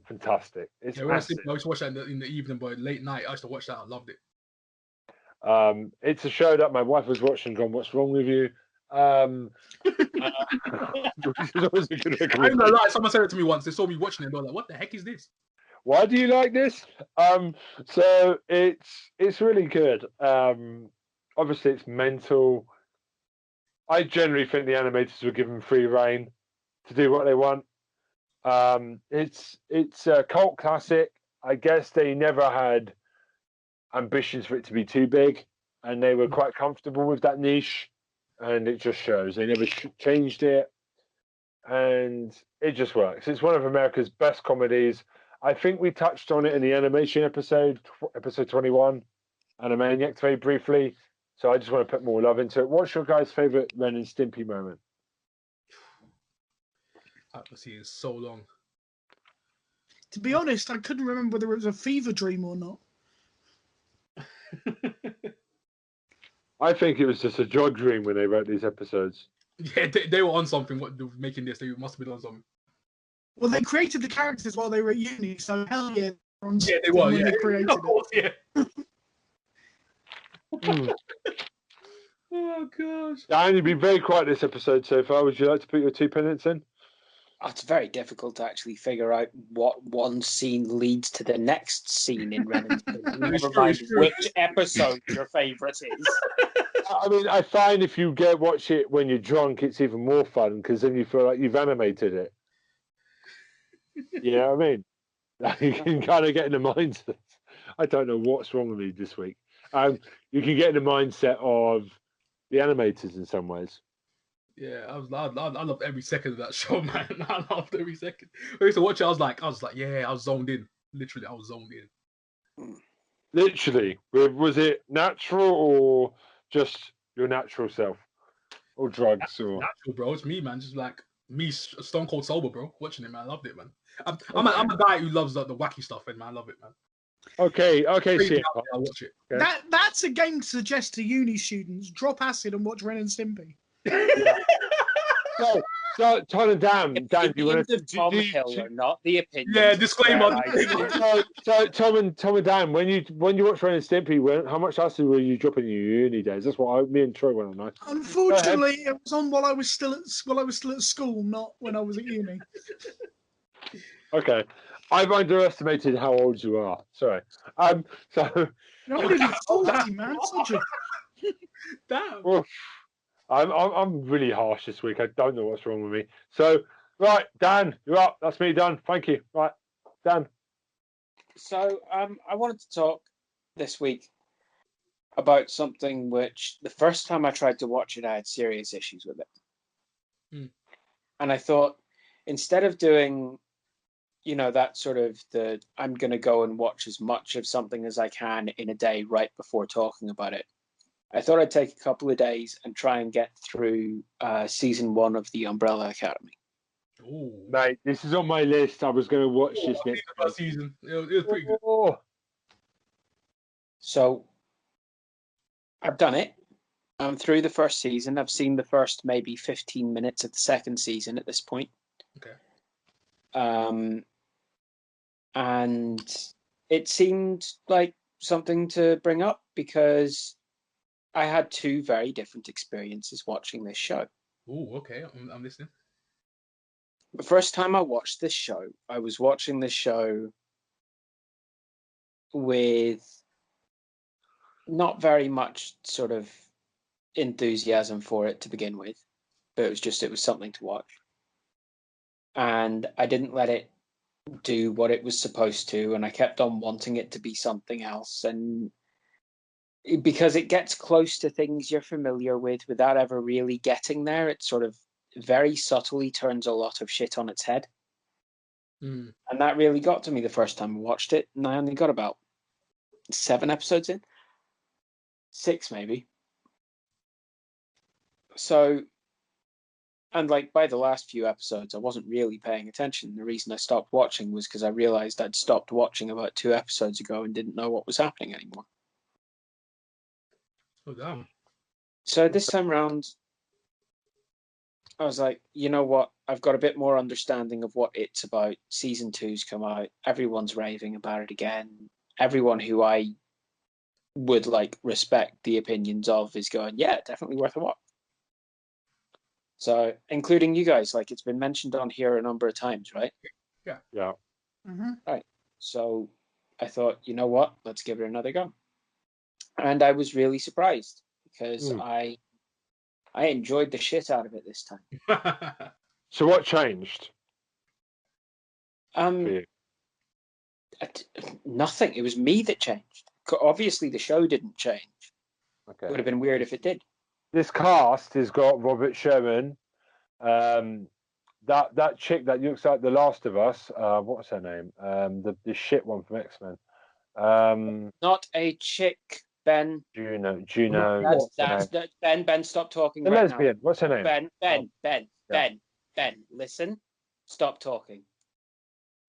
fantastic. It's massive. I used to watch that in the evening, but late night, I used to watch that. I loved it. It's a show that my wife was watching and gone, what's wrong with you? Which is always a good recommendation. I'm not lie, someone said it to me once. They saw me watching it and they were like, what the heck is this? Why do you like this? So it's really good. Obviously it's mental. I generally think the animators were given free reign to do what they want. It's a cult classic. I guess they never had ambitions for it to be too big, and they were quite comfortable with that niche, and it just shows. They never changed it, and it just works. It's one of America's best comedies. I think we touched on it in the animation episode 21, Animaniacs, very briefly. So I just want to put more love into it. What's your guys' favourite Ren and Stimpy moment? I haven't seen it so long. To be honest, I couldn't remember whether it was a fever dream or not. I think it was just a drug dream when they wrote these episodes. Yeah, they were on something. What they were making this, they must have been on something. Well, they created the characters while they were at uni, so hell yeah. Yeah, they were. When Yeah, they created of course, yeah. Oh gosh. Dan, you've been very quiet this episode so far. Would you like to put your 2 pence in? It's very difficult to actually figure out what one scene leads to the next scene in Ren and Stimpy. Never mind which episode your favourite is. I mean, I find if you watch it when you're drunk, it's even more fun because then you feel like you've animated it. You know what I mean? You can kind of get in the mindset. I don't know what's wrong with me this week. You can get in the mindset of the animators in some ways. Yeah, I loved every second of that show, man. I loved every second. I used to watch it. I was like, yeah, I was zoned in. Literally, I was zoned in. Literally, was it natural or just your natural self, or drugs, or natural, bro? It's me, man. Just like me, stone cold sober, bro. Watching it, man. I loved it, man. I'm a guy who loves the wacky stuff, and man, I love it, man. Okay, see, I'll watch it. Okay. That's a game to suggest to uni students: drop acid and watch Ren and Stimpy. So, Tom and Dan, do you want to? Tom Hill are not the opinion. Yeah, disclaimer. So, Tom and Dan, when you watch Ren and Stimpy, how much acid were you dropping in your uni days? That's what me and Troy went on. Unfortunately, it was on while I was still at school, not when I was at uni. Okay, I've underestimated how old you are. Sorry. So You're not even 40, man. Such a... Damn. Well, I'm really harsh this week. I don't know what's wrong with me. So, right, Dan, you're up. That's me done. Thank you. Right, Dan. So, I wanted to talk this week about something which the first time I tried to watch it, I had serious issues with it. And I thought, instead of doing, that sort of I'm going to go and watch as much of something as I can in a day right before talking about it, I thought I'd take a couple of days and try and get through season 1 of The Umbrella Academy. Ooh. Mate, this is on my list. I was going to watch this next season. It was pretty good. So, I've done it. I'm through the first season. I've seen the first maybe 15 minutes of the second season at this point. Okay. And it seemed like something to bring up because I had 2 very different experiences watching this show. Oh, okay. I'm listening. The first time I watched this show, I was watching this show with not very much sort of enthusiasm for it to begin with, but it was something to watch. And I didn't let it do what it was supposed to, and I kept on wanting it to be something else. And because it gets close to things you're familiar with without ever really getting there, it sort of very subtly turns a lot of shit on its head. And that really got to me the first time I watched it, and I only got about 7 episodes in. 6 maybe. So, and like by the last few episodes, I wasn't really paying attention. The reason I stopped watching was because I realized I'd stopped watching about 2 episodes ago and didn't know what was happening anymore. Oh, damn. So this time around, I was like, you know what? I've got a bit more understanding of what it's about. Season 2's come out. Everyone's raving about it again. Everyone who I would like respect the opinions of is going, yeah, definitely worth a watch. So, including you guys, like it's been mentioned on here a number of times, right? Yeah. Mm-hmm. Right. So I thought, you know what? Let's give it another go. And I was really surprised because I enjoyed the shit out of it this time. So what changed? Nothing. It was me that changed. Obviously, the show didn't change. Okay. It would have been weird if it did. This cast has got Robert Sherman, that chick that looks like The Last of Us. What's her name? The shit one from X-Men. Not a chick, Ben. Juno. That's Ben. Stop talking. The right lesbian. now. What's her name? Ben. Listen. Stop talking.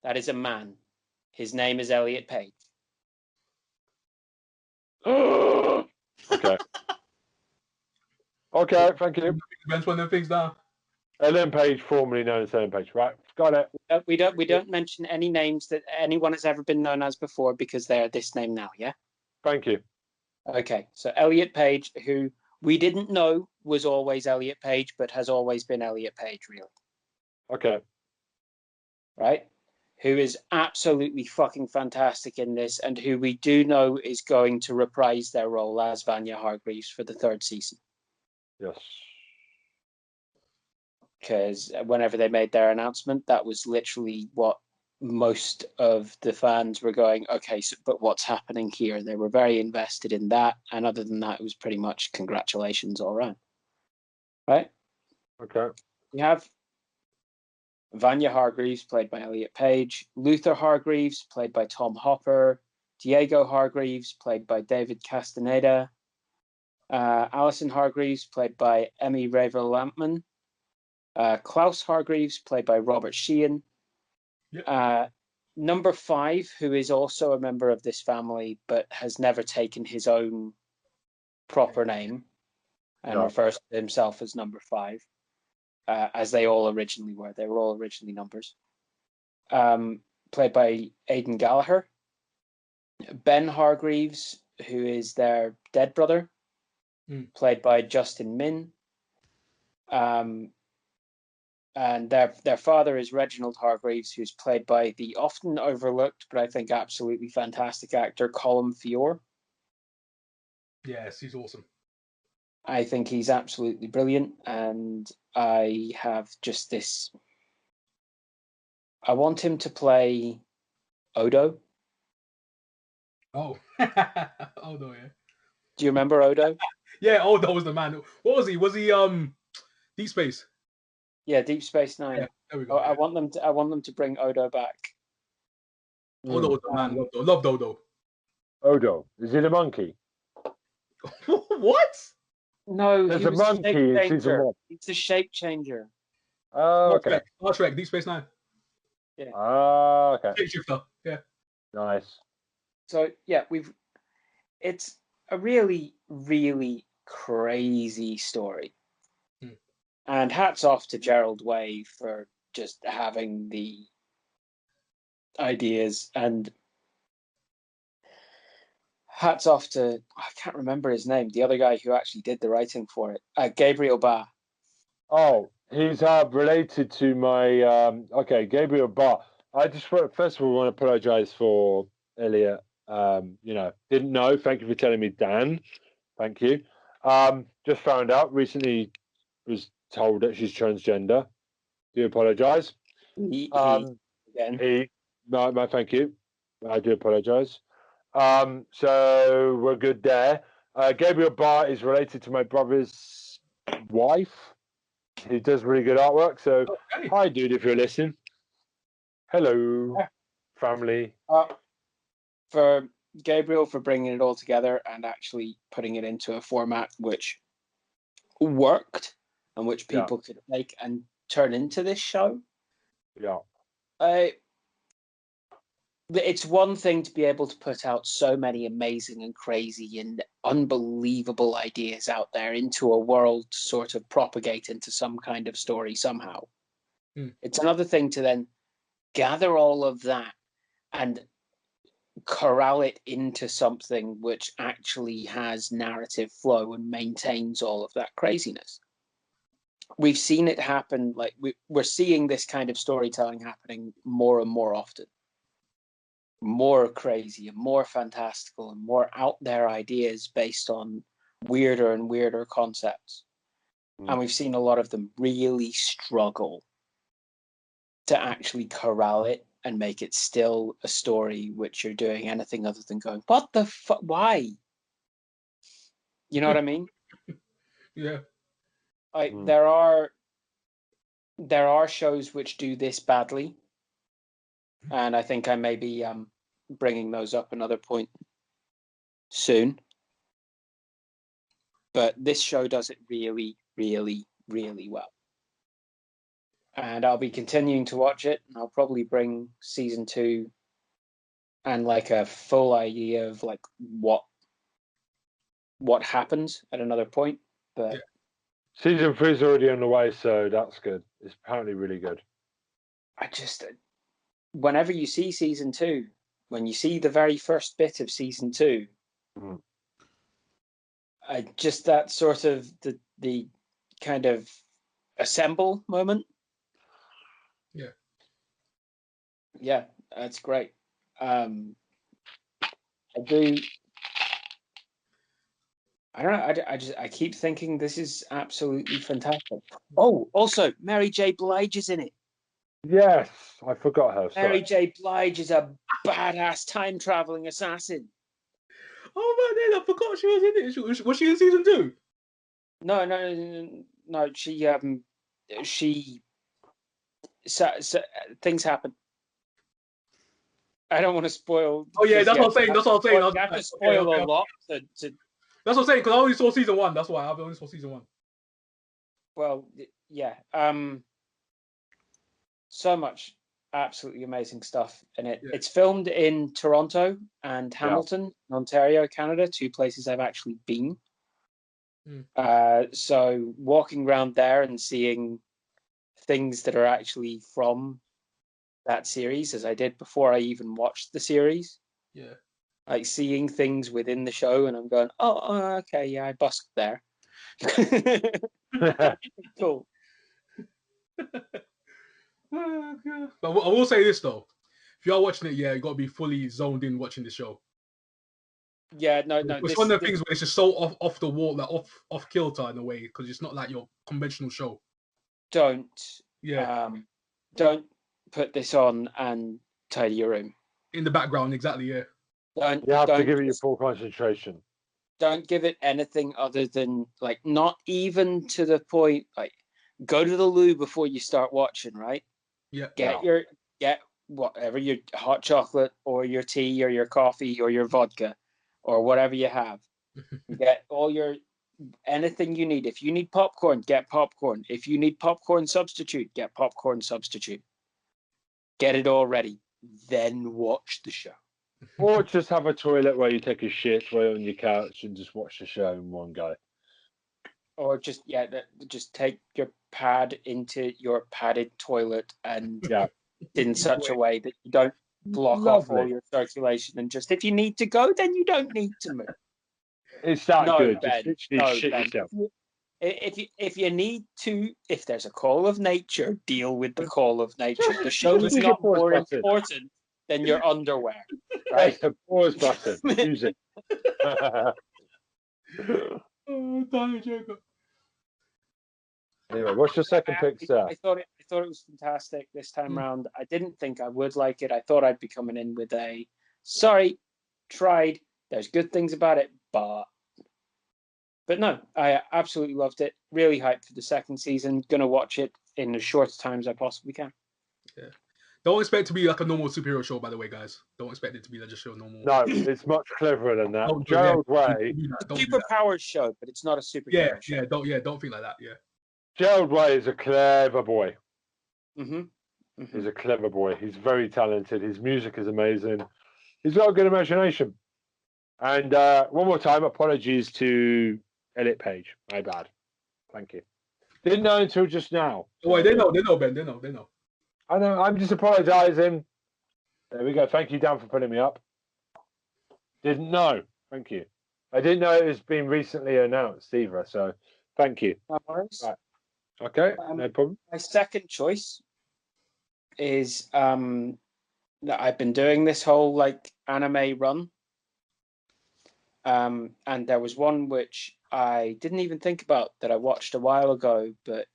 That is a man. His name is Elliot Page. Okay. Okay, thank you. Depends when them things down. Ellen Page, formerly known as Ellen Page. Right, got it. We don't mention any names that anyone has ever been known as before because they are this name now. Yeah. Thank you. Okay, so Elliot Page, who we didn't know was always Elliot Page, but has always been Elliot Page, really. Okay. Right? Who is absolutely fucking fantastic in this, and who we do know is going to reprise their role as Vanya Hargreaves for the 3rd season. Yes. Because whenever they made their announcement, that was literally what most of the fans were going, okay, so, but what's happening here? They were very invested in that, and other than that, it was pretty much congratulations all around. Right? Okay. You have Vanya Hargreaves, played by Elliot Page, Luther Hargreaves, played by Tom Hopper, Diego Hargreaves, played by David Castaneda, Alison Hargreaves, played by Emmy Raver-Lampman, Klaus Hargreaves, played by Robert Sheehan, number 5, who is also a member of this family but has never taken his own proper name and refers to himself as number 5. As they all originally were. They were all originally numbers. Played by Aidan Gallagher. Ben Hargreaves, who is their dead brother, played by Justin Min. And their father is Reginald Hargreaves, who's played by the often overlooked, but I think absolutely fantastic actor, Colm Feore. Yes, he's awesome. I think he's absolutely brilliant, and I have just this. I want him to play Odo. Oh, Odo, yeah. Do you remember Odo? Yeah, Odo was the man. What was he? Was he Deep Space? Yeah, Deep Space Nine. Yeah, there we go. I want them to bring Odo back. Odo was the man. Loved Odo. Odo. Is it a monkey? What? No, there's he a was monkey in shape season changer. 1. He's a shape changer. Oh, okay. Star Trek, Deep Space Nine. Yeah. Oh, okay. Shapeshifter. Yeah. Nice. So yeah, it's a really, really crazy story. And hats off to Gerald Way for just having the ideas, and hats off to, I can't remember his name, the other guy who actually did the writing for it, Gabriel Ba. Oh, he's related to my Gabriel Barr. I just first of all want to apologize for Elliot Didn't know. Thank you for telling me, Dan. Thank you. Just found out recently, was told that she's transgender. Do apologise. Again. My thank you. I do apologise. So we're good there. Gabriel Barr is related to my brother's wife. He does really good artwork. So, Hi, dude, if you're listening. Hello, family. For Gabriel for bringing it all together and actually putting it into a format which worked and which people could make and turn into this show. Yeah. It's one thing to be able to put out so many amazing and crazy and unbelievable ideas out there into a world to sort of propagate into some kind of story somehow. It's another thing to then gather all of that and corral it into something which actually has narrative flow and maintains all of that craziness. We've seen it happen, like we're seeing this kind of storytelling happening more and more often. More crazy and more fantastical and more out there ideas based on weirder and weirder concepts. And we've seen a lot of them really struggle to actually corral it and make it still a story which you're doing anything other than going, what the fuck? Why? You know what I mean? Yeah. There are shows which do this badly. And I think I may be bringing those up another point soon. But this show does it really, really, really well. And I'll be continuing to watch it. And I'll probably bring season 2 and like a full idea of like what happens at another point. But season 3 is already on the way, so that's good. It's apparently really good. Whenever you see season 2, when you see the very first bit of season 2, just that sort of the kind of assemble moment. Yeah, that's great. I don't know. I keep thinking this is absolutely fantastic. Oh, also Mary J. Blige is in it. Yes, I forgot her. Mary J. Blige is a badass time traveling assassin. Oh man, I forgot she was in it. Was she in season 2? No. She things happen. I don't want to spoil. Oh yeah, that's what I'm saying. You have to spoil a lot to. That's what I'm saying because I only saw season 1. That's why I only saw season 1. Well, yeah. So much absolutely amazing stuff in it. Yeah. It's filmed in Toronto and Hamilton, Ontario, Canada, 2 places I've actually been. So walking around there and seeing things that are actually from that series, as I did before I even watched the series. Yeah. Like seeing things within the show and I'm going, oh okay, yeah, I busked there. Cool. But I will say this though, if you are watching it, you got to be fully zoned in watching the show. Yeah, no. It's one of the things where it's just so off the wall, like off kilter in a way, because it's not like your conventional show. Don't put this on and tidy your room in the background. Exactly. Yeah. You have to give it your full concentration. Don't give it anything other than like not even to the point like go to the loo before you start watching, right? Yeah. Get whatever your hot chocolate or your tea or your coffee or your vodka or whatever you have. Get all your anything you need. If you need popcorn, get popcorn. If you need popcorn substitute, get popcorn substitute. Get it all ready. Then watch the show. Or just have a toilet where you take a shit while on your couch and just watch the show in one go. Or just take your pad into your padded toilet and in such a way that you don't block off all your circulation. And just if you need to go, then you don't need to move. It's that good. Ben, just shit Ben. yourself. If you need to, if there's a call of nature, deal with the call of nature. The show is not more important than your underwear. Right, the pause button. Use it. Oh, damn, Jacob. Anyway, what's your second pick, sir? I thought it was fantastic this time round. I didn't think I would like it. I thought I'd be coming in with a sorry, tried. There's good things about it, but no, I absolutely loved it. Really hyped for the second season. Gonna watch it in as short a time as I possibly can. Yeah. Don't expect it to be like a normal superhero show, by the way, guys. Don't expect it to be like just a normal. No, it's much cleverer than that. Don't do Gerald that. Way. Don't do that. Superpowers show, but it's not a superhero show. Don't think like that. Yeah. Gerald Way is a clever boy. Mm-hmm. He's a clever boy. He's very talented. His music is amazing. He's got a good imagination. And one more time, apologies to Elliot Page. My bad. Thank you. Didn't know until just now. Oh, wait, they know, Ben. They know. I know. I'm just apologising. There we go. Thank you, Dan, for putting me up. Didn't know. Thank you. I didn't know it was been recently announced either. So, thank you. No worries. Right. Okay, no problem. My second choice is that I've been doing this whole like anime run. And there was one which I didn't even think about that I watched a while ago, but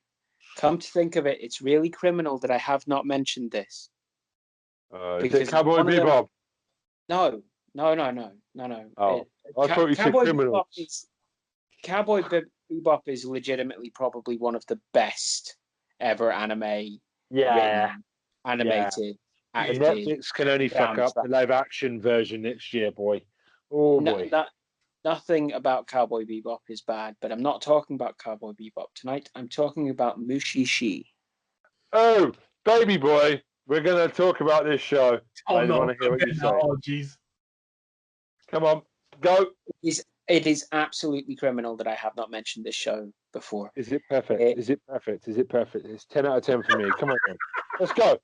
come to think of it, it's really criminal that I have not mentioned this. Is it Cowboy Bebop? No. Oh, I thought you said criminal. Cowboy Bebop is legitimately probably one of the best ever animated. And Netflix can only fuck up the live action version next year, boy. Oh boy. Nothing about Cowboy Bebop is bad, but I'm not talking about Cowboy Bebop tonight. I'm talking about Mushishi. Oh, baby boy, we're going to talk about this show. I want to hear what you say. Oh, jeez. Come on, go. It is absolutely criminal that I have not mentioned this show before. Is it perfect? Is it perfect? It's 10 out of 10 for me. Come on, then. Let's go.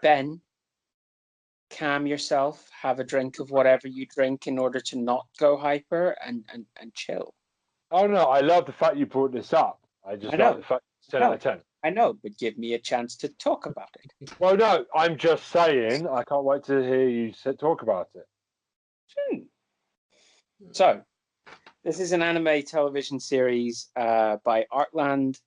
Ben, calm yourself. Have a drink of whatever you drink in order to not go hyper and chill. Oh, no, I love the fact you brought this up. I like the fact it's 10 out of 10. I know, but give me a chance to talk about it. Well, no, I'm just saying I can't wait to hear you talk about it. So, this is an anime television series by Artland.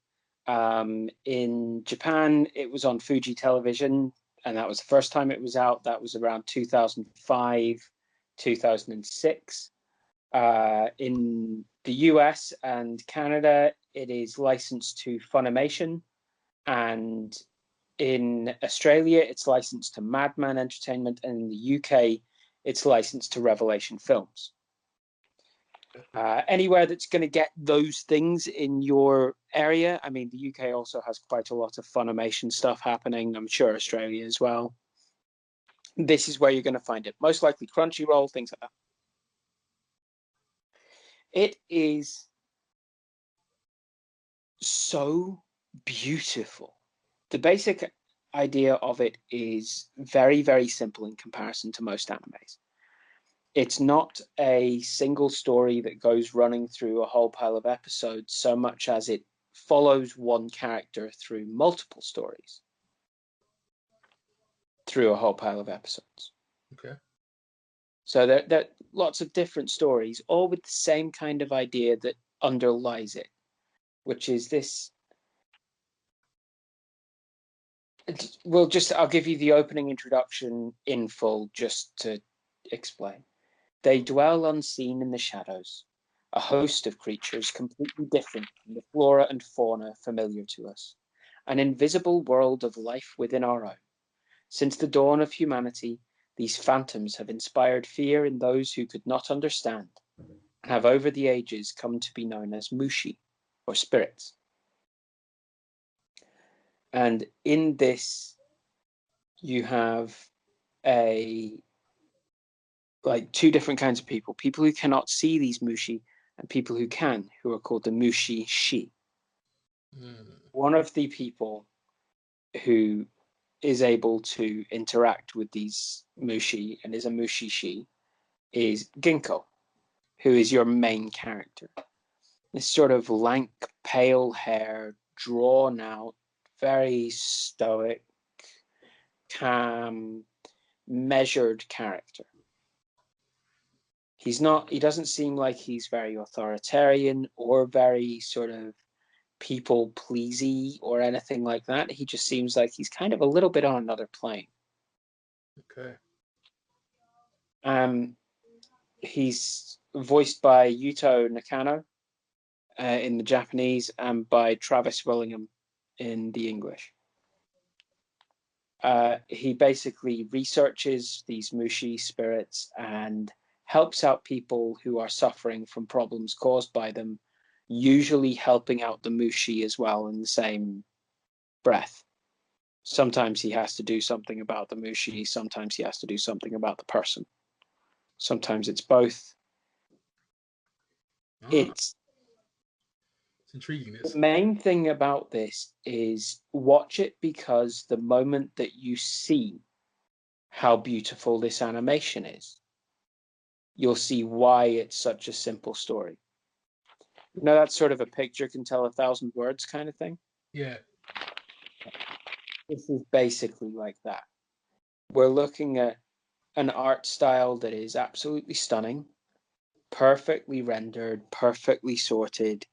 In Japan, it was on Fuji Television, and that was the first time it was out. That was around 2005, 2006. In the US and Canada, it is licensed to Funimation, and in Australia, it's licensed to Madman Entertainment, and in the UK, it's licensed to Revelation Films. Anywhere that's going to get those things in your area. I mean, the UK also has quite a lot of Funimation stuff happening. I'm sure Australia as well. This is where you're going to find it. Most likely Crunchyroll, things like that. It is so beautiful. The basic idea of it is very, very simple in comparison to most animes. It's not a single story that goes running through a whole pile of episodes so much as it follows one character through multiple stories through a whole pile of episodes. Okay. So there are lots of different stories, all with the same kind of idea that underlies it, which is this. I'll give you the opening introduction in full just to explain. They dwell unseen in the shadows, a host of creatures completely different from the flora and fauna familiar to us, an invisible world of life within our own. Since the dawn of humanity, these phantoms have inspired fear in those who could not understand, and have over the ages come to be known as Mushi, or spirits. And in this, you have two different kinds of people who cannot see these Mushi and people who can, who are called the Mushishi. One of the people who is able to interact with these Mushi and is a Mushishi is Ginkgo, who is your main character. This sort of lank, pale hair, drawn out, very stoic, calm, measured character. He doesn't seem like he's very authoritarian or very sort of people pleasy or anything like that. He just seems like he's kind of a little bit on another plane. Okay. He's voiced by Yuto Nakano in the Japanese and by Travis Willingham in the English. He basically researches these Mushi spirits and helps out people who are suffering from problems caused by them, usually helping out the Mushi as well in the same breath. Sometimes he has to do something about the Mushi, sometimes he has to do something about the person. Sometimes it's both. It's intriguing. The main thing about this is watch it because the moment that you see how beautiful this animation is, you'll see why it's such a simple story. You know, that sort of a picture can tell 1,000 words kind of thing? Yeah. This is basically like that. We're looking at an art style that is absolutely stunning, perfectly rendered, perfectly sorted,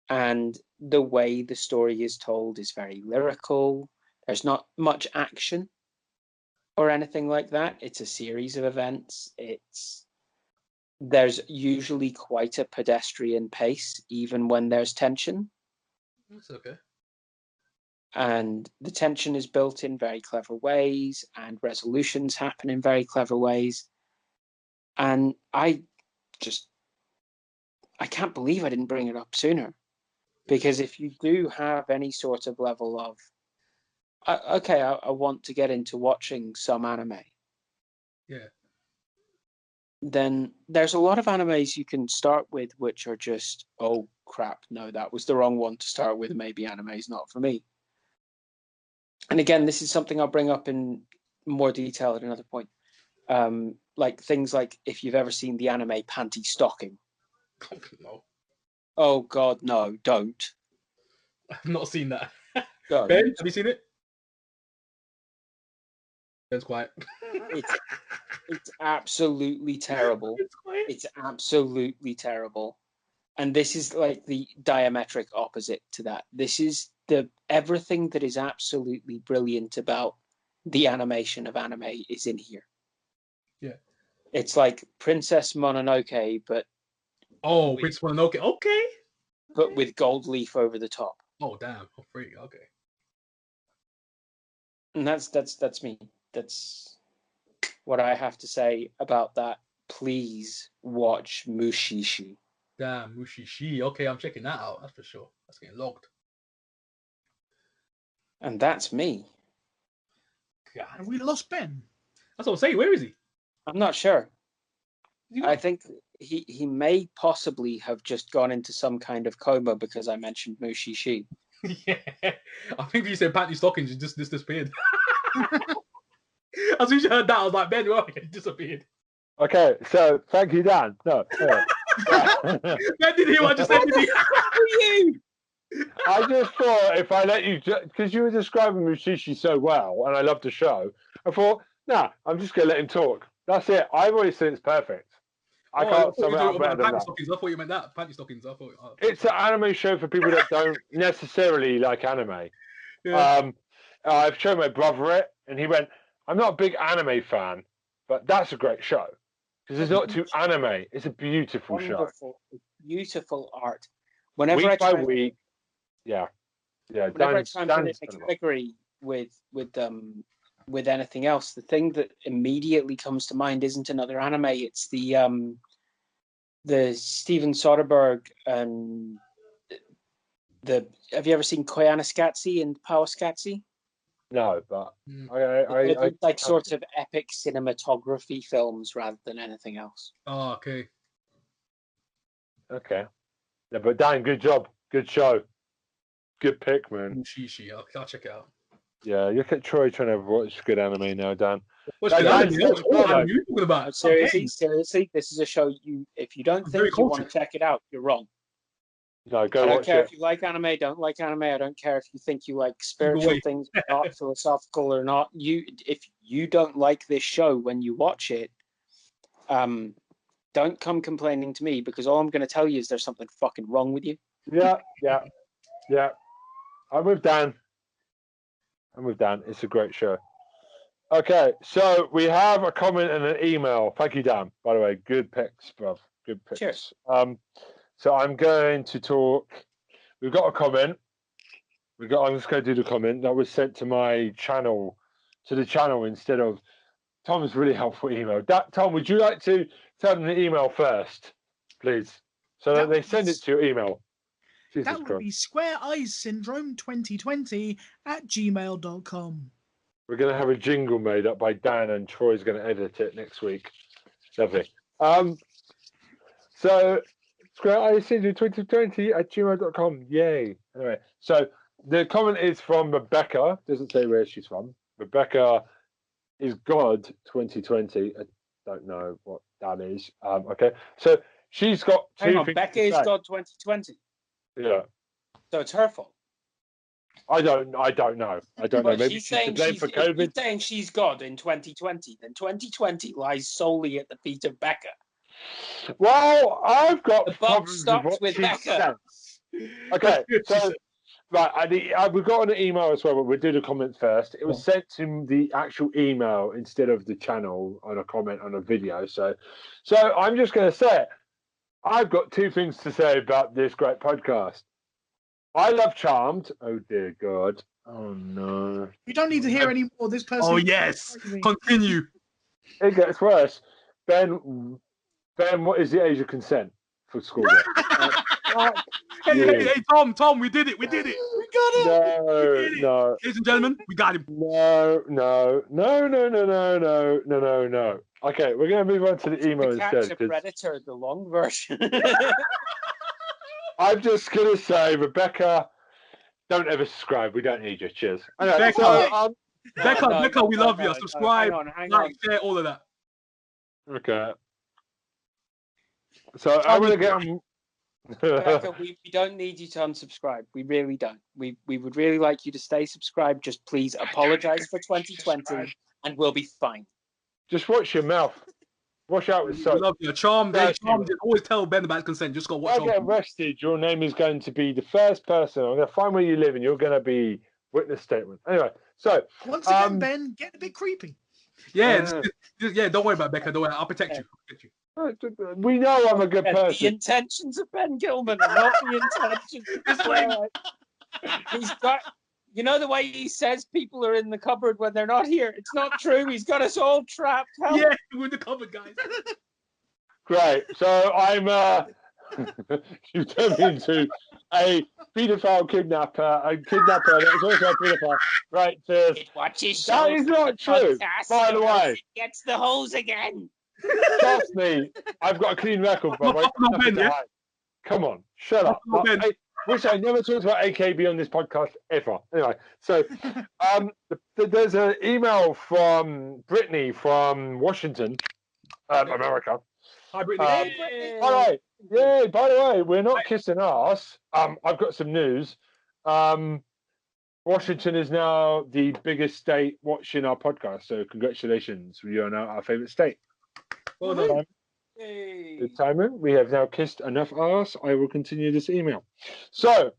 and the way the story is told is very lyrical. There's not much action or anything like that. It's a series of events. There's usually quite a pedestrian pace, even when there's tension. That's okay. And the tension is built in very clever ways, and resolutions happen in very clever ways. And I can't believe I didn't bring it up sooner. Because if you do have any sort of level of, I want to get into watching some anime. Yeah. Then there's a lot of animes you can start with which are just, oh crap, no, that was the wrong one to start with. Maybe anime is not for me. And again, this is something I'll bring up in more detail at another point. Like things like if you've ever seen the anime Panty Stocking. No. Oh God, no, don't. I've not seen that. Don't. Ben, have you seen it? Ben's quiet. It's absolutely terrible. It's absolutely terrible. And this is like the diametric opposite to that. This is everything that is absolutely brilliant about the animation of anime is in here. Yeah. It's like Princess Mononoke, but Princess Mononoke. Okay. But with gold leaf over the top. Oh damn! Oh freak. Okay. And that's me. That's what I have to say about that. Please watch Mushishi. Damn, Mushishi. Okay, I'm checking that out. That's for sure. That's getting logged. And that's me. God. Have we lost Ben? That's what I'm saying. Where is he? I'm not sure. I think he may possibly have just gone into some kind of coma because I mentioned Mushishi. Yeah. I think you said Panty Stockings, just disappeared. As soon as you heard that, I was like, Ben, well, he disappeared. Okay, so thank you, Dan. No. Ben didn't hear what I just said. Did he? you? I just thought if I let you, because you were describing Mushishi so well, and I love the show, I thought, I'm just going to let him talk. That's it. I've always said it's perfect. I can't sum it up better than that. I thought you meant that. Panty Stockings. I thought. It's an anime show for people that don't necessarily like anime. Yeah. I've shown my brother it, and he went, I'm not a big anime fan, but that's a great show. Because it's not too anime. It's a beautiful show. Beautiful art. Whenever week I try by week. Yeah. Whenever I try and put it in a category with anything else, the thing that immediately comes to mind isn't another anime. It's the Steven Soderbergh and have you ever seen Koyaanisqatsi and Powasqatsi? No, but I like sort of epic cinematography films rather than anything else. Oh, okay. Okay. Yeah, but Dan, good job. Good show. Good pick, man. Mushishi. I'll check it out. Yeah, look at Troy trying to watch good anime now, Dan. What's good anime? What are you talking about? Seriously, this is a show if you don't think you want to check it out, you're wrong. No, go watch it. I don't care if you like anime, don't like anime. I don't care if you think you like spiritual things, not philosophical or not. If you don't like this show when you watch it, don't come complaining to me, because all I'm going to tell you is there's something fucking wrong with you. Yeah. I'm with Dan. It's a great show. Okay, so we have a comment and an email. Thank you, Dan. By the way, good picks, bruv. Good picks. Cheers. So I'm going to talk. We've got a comment. I'm just going to do the comment that was sent to my channel, instead of Tom's really helpful email. Tom, would you like to tell them the email first, please, so that they send it to your email? Jesus that would Christ. be Square Eyes Syndrome 2020 @gmail.com. We're going to have a jingle made up by Dan, and Troy's going to edit it next week. Lovely. So, Square Eyes Syndrome 2020 @gmail.com. Yay. Anyway, so the comment is from Rebecca. Doesn't say where she's from. Rebecca is God 2020. I don't know what that is. Okay. So she's got two Hang on, things Becca to is say. God 2020. Yeah. So it's her fault. I don't know. I don't know. Maybe she's to blame for If COVID. you're saying she's God in 2020, then 2020 lies solely at the feet of Becca. Well, I've got The buck problems with stops what with she Becca. says. Okay, so right, we've got an email as well, but we'll do the comment first. It was sent to the actual email instead of the channel on a comment on a video. So I'm just going to say it. I've got two things to say about this great podcast. I love Charmed. Oh dear God. Oh no. We don't need to hear any more. This person. Oh yes, continue. It gets worse. Ben, what is the age of consent for school? Hey, Tom, we did it. We got it. No. Ladies and gentlemen, we got him. No. Okay, we're going to move on to the email Catch instead. a Predator, the long version. I'm just going to say, Rebecca, don't ever subscribe. We don't need you. Cheers. Anyway, Becca, so, Becca, we love you. Subscribe, hang like, on. share, all of that. Okay. So I'm going to get on. Becca, we don't need you to unsubscribe. We really don't. We would really like you to stay subscribed. Just please apologize for 2020 and we'll be fine. Just watch your mouth. Watch out with We soap. love you. Charmed. Always tell Ben about consent. Just go watch. If I get arrested, your name is going to be the first person. I'm going to find where you live, and you're going to be witness statement. Anyway, so once again, Ben, getting a bit creepy. Yeah, don't worry about Becca. Don't worry. I'll protect you. We know I'm a good person. The intentions of Ben Gilman are not the intentions. He's got, you know, the way he says people are in the cupboard when they're not here. It's not true. He's got us all trapped. Help. Yeah, we're in the cupboard, guys. Great. So I'm. You turned me into a paedophile kidnapper. A kidnapper that is also a paedophile. Right. That is not true. By the way, gets the hose again. Trust me, I've got a clean record, bro. Come on, shut up. I wish I never talked about AKB on this podcast ever. Anyway, so there's an email from Brittany from Washington, America. Hi, Brittany. By the way, we're not kissing ass. I've got some news. Washington is now the biggest state watching our podcast, so congratulations. You are now our favorite state. Well done. Good timing. We have now kissed enough ass. I will continue this email. So,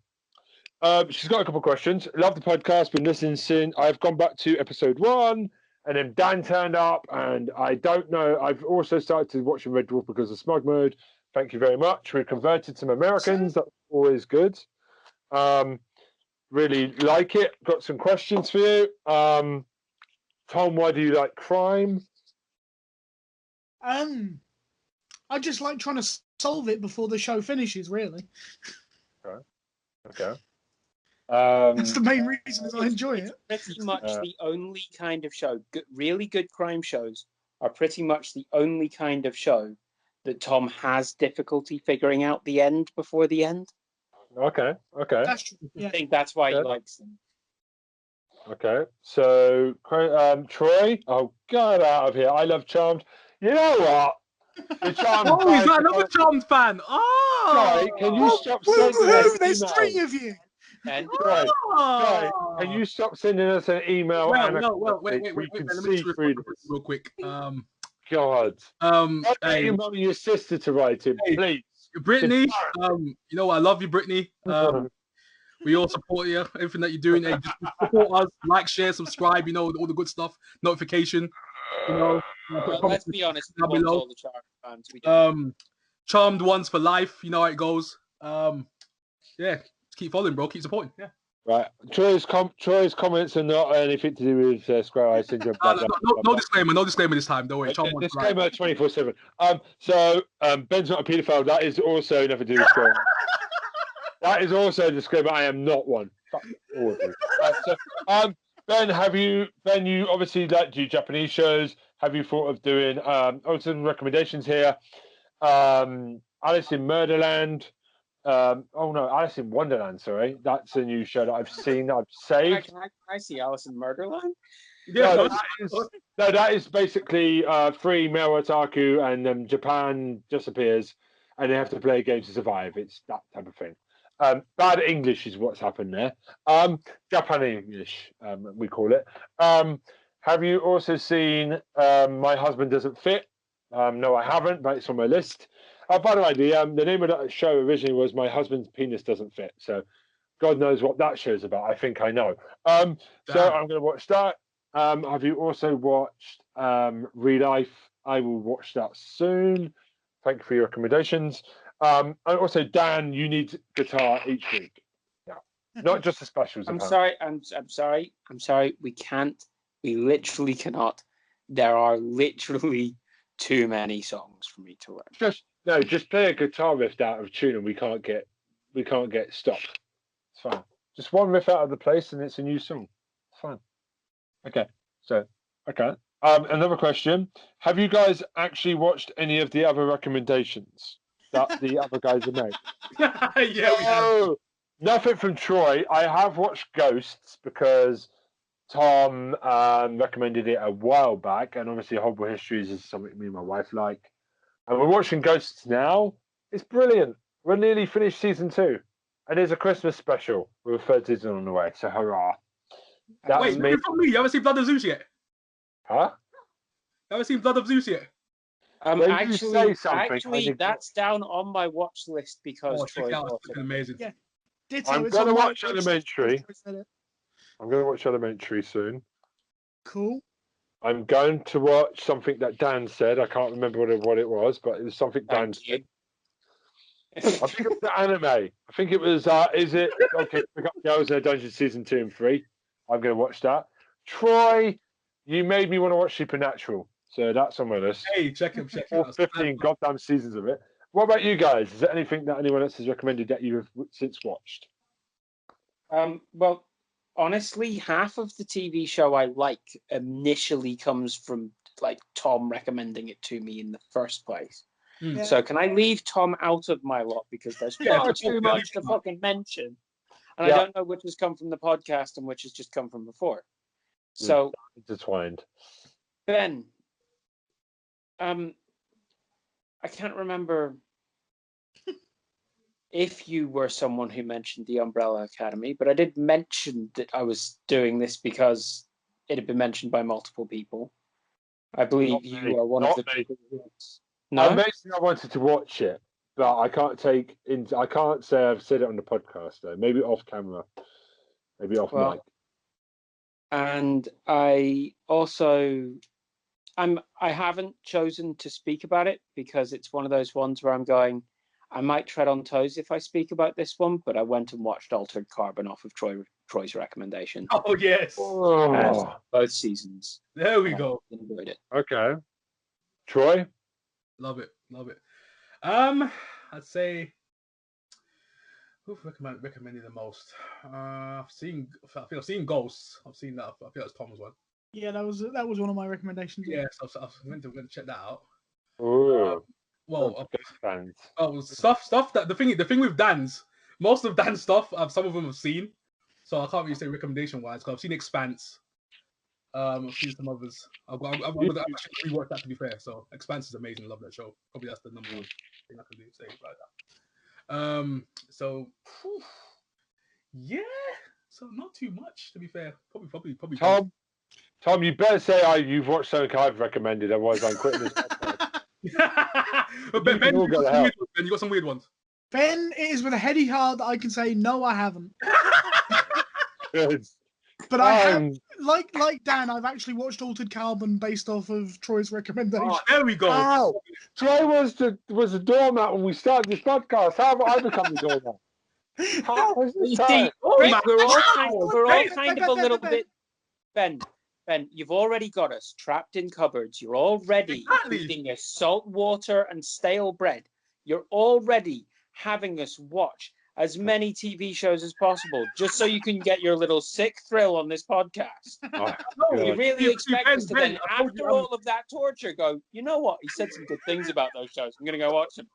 she's got a couple of questions. Love the podcast. Been listening since. I've gone back to episode 1, and then Dan turned up, and I don't know. I've also started to watch Red Dwarf because of Smug Mode. Thank you very much. We've converted some Americans. That's always good. Really like it. Got some questions for you. Tom, why do you like crime? I just like trying to solve it before the show finishes, really. Okay. That's the main reason I enjoy it. Pretty much the only kind of show. Really good crime shows are pretty much the only kind of show that Tom has difficulty figuring out the end before the end. Okay. That's true. Yeah. I think that's why he likes them. Okay. So, Troy, oh, get out of here. I love Charmed. You know what? The Charmed He's another Charmed fan. Oh! Troy, can you stop saying Woohoo! There's 3 of you. And Sorry, can you stop sending us an email? Wait. We can Let me see just through this. real quick. God. Get your mum and your sister to write it, please. Brittany, you know I love you, Brittany. We all support you. Everything that you're doing, hey, just support us. Like, share, subscribe. You know all the good stuff. Notification. You know. let's be honest. We want all the Charmed fans. We do. Charmed ones for life. You know how it goes. Yeah, just keep following, bro. Keep supporting. Yeah. Right. Troy's comments are not anything to do with Square Eye Syndrome. No disclaimer. No disclaimer this time. Don't worry. Disclaimer 24/7. So Ben's not a paedophile. That is also nothing to do with Square Eye. That is also a disclaimer. I am not one. Fuck all of you. So, Ben, you obviously like do Japanese shows. Have you thought of doing some recommendations here? Alice in Murderland. Alice in Wonderland. Sorry, that's a new show that I've seen. I've saved. Can I see Alice in Murderland? Yeah, that is basically 3 male otaku, and Japan disappears, and they have to play games to survive. It's that type of thing. Bad English is what's happened there. Japan English, we call it. Have you also seen My Husband Doesn't Fit? No, I haven't, but it's on my list. By the way, the name of that show originally was My Husband's Penis Doesn't Fit. So God knows what that show's about. I think I know. So I'm going to watch that. Have you also watched Real Life? I will watch that soon. Thank you for your recommendations. And also, Dan, you need guitar each week. Yeah, not just the specials. I'm sorry. We can't. We literally cannot. There are literally too many songs for me to learn. Just play a guitar riff out of tune, and we can't get stopped. It's fine. Just one riff out of the place, and it's a new song. It's fine. Okay. Another question: have you guys actually watched any of the other recommendations that the other guys have made? Yeah, we have. Nothing from Troy. I have watched Ghosts because Tom recommended it a while back, and obviously Horrible Histories is something me and my wife like. And we're watching Ghosts now. It's brilliant. We're nearly finished season 2, and there's a Christmas special with a third season on the way. So hurrah! Wait, me. You haven't seen Blood of Zeus yet? Huh? You haven't seen Blood of Zeus yet? Actually, that's down on my watch list because check out, it's amazing. Yeah. I'm going to watch Elementary. I'm going to watch Elementary soon. Cool. I'm going to watch something that Dan said. I can't remember what it was, but it was something Dan said. I think it was the anime. I think it was, is it? Okay, Pick Up Girls in a Dungeon Season 2 and 3. I'm going to watch that. Troy, you made me want to watch Supernatural. So that's on my list. Hey, check him. All 15 goddamn seasons of it. What about you guys? Is there anything that anyone else has recommended that you have since watched? Well, honestly, half of the TV show I like initially comes from like Tom recommending it to me in the first place. Yeah. So can I leave Tom out of my lot because there's far too much to fucking mention, and I don't know which has come from the podcast and which has just come from before. So intertwined. Ben, I can't remember if you were someone who mentioned the Umbrella Academy, but I did mention that I was doing this because it had been mentioned by multiple people. I believe you are one of the people. No, I wanted to watch it, but I can't say I've said it on the podcast though. Maybe off camera, maybe off mic. And I also, I haven't chosen to speak about it because it's one of those ones where I'm going, I might tread on toes if I speak about this one, but I went and watched Altered Carbon off of Troy's recommendation. Oh, yes. Both seasons. There we go. Enjoyed it. Okay. Troy? Love it. I'd say, who've recommended the most? I've seen Ghosts. I've seen that. I think that was Tom's one. Yeah, that was one of my recommendations. Yeah, so I was going to check that out. Ooh. Stuff that the thing with Dan's, most of Dan's stuff, some of them I've seen, so I can't really say recommendation wise because I've seen Expanse. I've seen some others. I'm going to actually rewatch that to be fair. So Expanse is amazing. Love that show. Probably that's the number one thing I can say like that. Yeah, so not too much to be fair. Probably. Tom, you better say you've watched something I've recommended, otherwise I'm quitting this podcast. But Ben, you got some weird ones. Ben, it is with a heady heart that I can say no, I haven't. Good. But I have, like Dan, I've actually watched Altered Carbon based off of Troy's recommendation. Oh, there we go. Wow. Troy was the doormat when we started this podcast. How have I become the doormat? How is this time? We're all kind of a little bit. Ben, you've already got us trapped in cupboards. You're already eating us salt water and stale bread. You're already having us watch as many TV shows as possible, just so you can get your little sick thrill on this podcast. Oh, you really expect us to then, after all of that torture, go, you know what? He said some good things about those shows. I'm going to go watch them.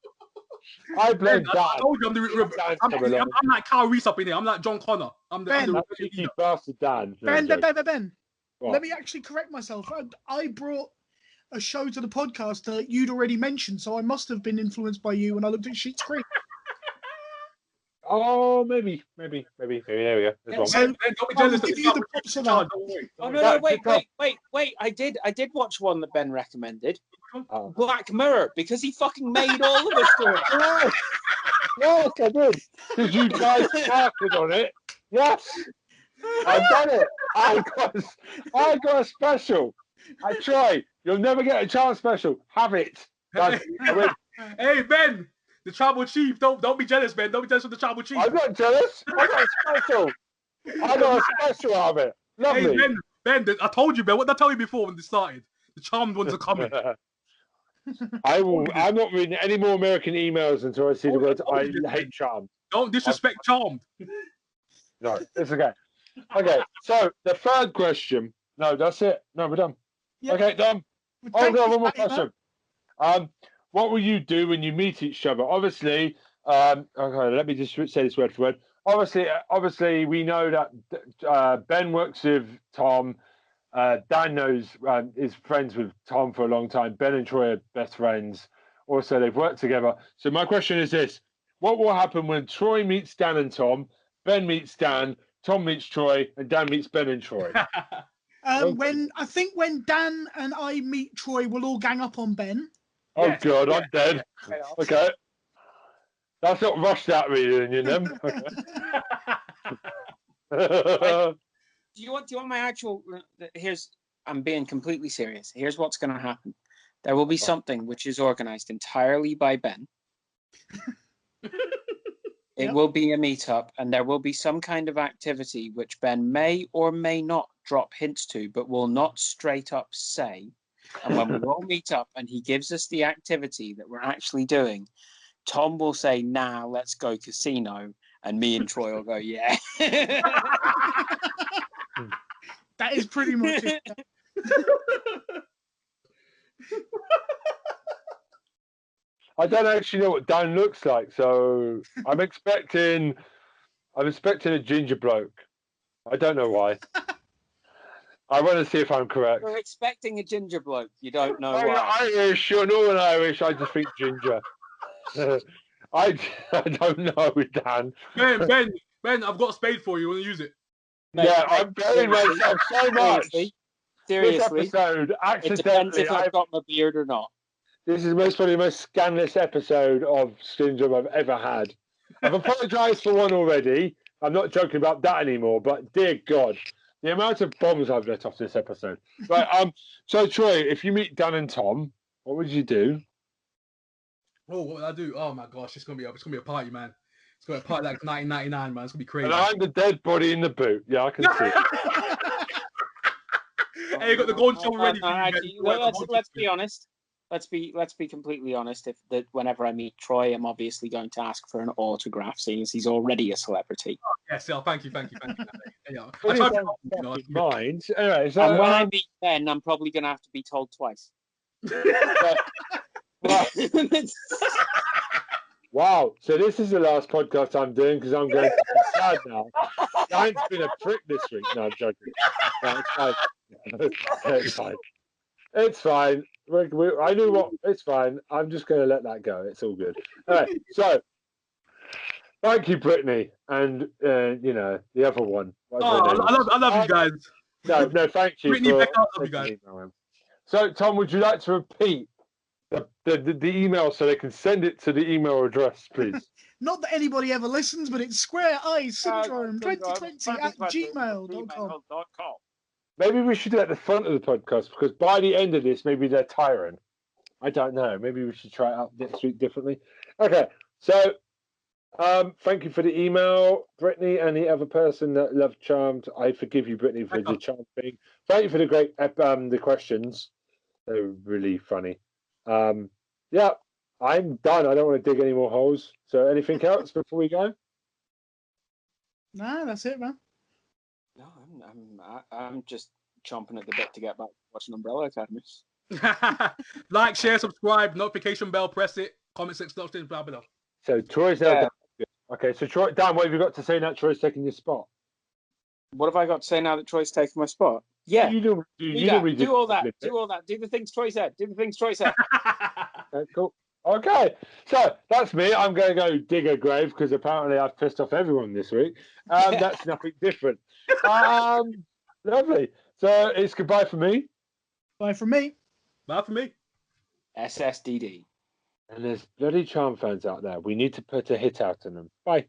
I blame Dan. I told you I'm like Kyle Reese up in here. I'm like John Connor. I'm the cheeky bastard Dan. Ben. Let me actually correct myself. I brought a show to the podcast that you'd already mentioned, so I must have been influenced by you when I looked at Schitt's Creek. Oh, maybe. There we go. Don't be jealous that you the props of that. Oh no, wait! I did watch one that Ben recommended, Black Mirror, because he fucking made all of us do it. Yes, I did. Because you guys started on it. Yes, I've done it. I got a special. I try. You'll never get a chance special. Have it. Hey Ben. The tribal chief, don't be jealous, man. Don't be jealous of the tribal chief. I'm not jealous. I got a special. I got a special out of it. Lovely. Hey, Ben, I told you, Ben. What did I tell you before when this started? The charmed ones are coming. I'm not reading any more American emails until I see the words I hate charmed. Don't disrespect charmed. No, it's okay. Okay, so the third question. No, that's it. No, we're done. Yep. Okay, done. Oh, no, one more question. What will you do when you meet each other? Obviously, okay, let me just say this word for word. Obviously, we know that Ben works with Tom. Dan is friends with Tom for a long time. Ben and Troy are best friends. Also, they've worked together. So my question is this. What will happen when Troy meets Dan and Tom, Ben meets Dan, Tom meets Troy, and Dan meets Ben and Troy? When Dan and I meet Troy, we'll all gang up on Ben. Oh, God, I'm dead. Okay. That's not rushed at me, you know. Do you want my actual... I'm being completely serious. Here's what's going to happen. There will be something which is organized entirely by Ben. It will be a meetup, and there will be some kind of activity which Ben may or may not drop hints to, but will not straight up say. And when we all meet up and he gives us the activity that we're actually doing, Tom will say, nah, let's go casino. And me and Troy will go, yeah. That is pretty much it. I don't actually know what Dan looks like, so I'm expecting a ginger bloke. I don't know why. I want to see if I'm correct. You're expecting a ginger bloke. You don't know why. Irish, you're Northern Irish. I just think ginger. I don't know, Dan. Ben, I've got a spade for you. You want to use it? Yeah, I'm burying myself so much. Seriously. This episode, accidentally, it depends if I've got my beard or not. This is probably the most scandalous episode of Syndrome I've ever had. I've apologised for one already. I'm not joking about that anymore, but dear God, the amount of bombs I've let off this episode. Right, so Troy, if you meet Dan and Tom, what would you do? Oh, what would I do? Oh my gosh, it's gonna be a party, man. It's gonna be a party like 1999, man. It's gonna be crazy. And I'm the dead body in the boot. Yeah, I can see. Hey, you got the gold shovel ready. Let's be honest. Let's be completely honest. Whenever I meet Troy, I'm obviously going to ask for an autograph, seeing as he's already a celebrity. Oh, yes, thank you. Mind. Anyway, so and when I meet Ben, I'm probably going to have to be told twice. Wow. So this is the last podcast I'm doing because I'm going to be sad now. Dan's been a prick this week. No, I'm joking. No, it's fine. It's fine. I knew what. It's fine. I'm just going to let that go. It's all good. All right. So Thank you, Brittany, and the other one. I love you guys. No, thank you Brittany, for Becca, I love you guys. So, Tom, would you like to repeat the email so they can send it to the email address, please? Not that anybody ever listens, but it's Square Eyes Syndrome 2020 at gmail.com. Maybe we should do it at the front of the podcast, because by the end of this, maybe they're tiring. I don't know. Maybe we should try it out next week differently. Okay, so thank you for the email, Brittany, and the other person that loved Charmed. I forgive you, Brittany, for the Charmed thing. Thank you for the great the questions. They were really funny. Yeah, I'm done. I don't want to dig any more holes. So, anything else before we go? Nah, that's it, man. No, I'm just chomping at the bit to get back watching Umbrella Academy. Like, share, subscribe, notification bell, press it, comment section, blah blah. So Troy's now down. Okay, so Troy, Dan, what have you got to say now? Troy's taking your spot. What have I got to say now that Troy's taking my spot? Yeah, do all that. Do the things Troy said. Okay, cool. Okay, so that's me. I'm going to go dig a grave because apparently I've pissed off everyone this week. That's nothing different. Lovely. So it's goodbye for me. Bye from me. Bye for me. SSDD. And there's bloody Charm fans out there. We need to put a hit out on them. Bye.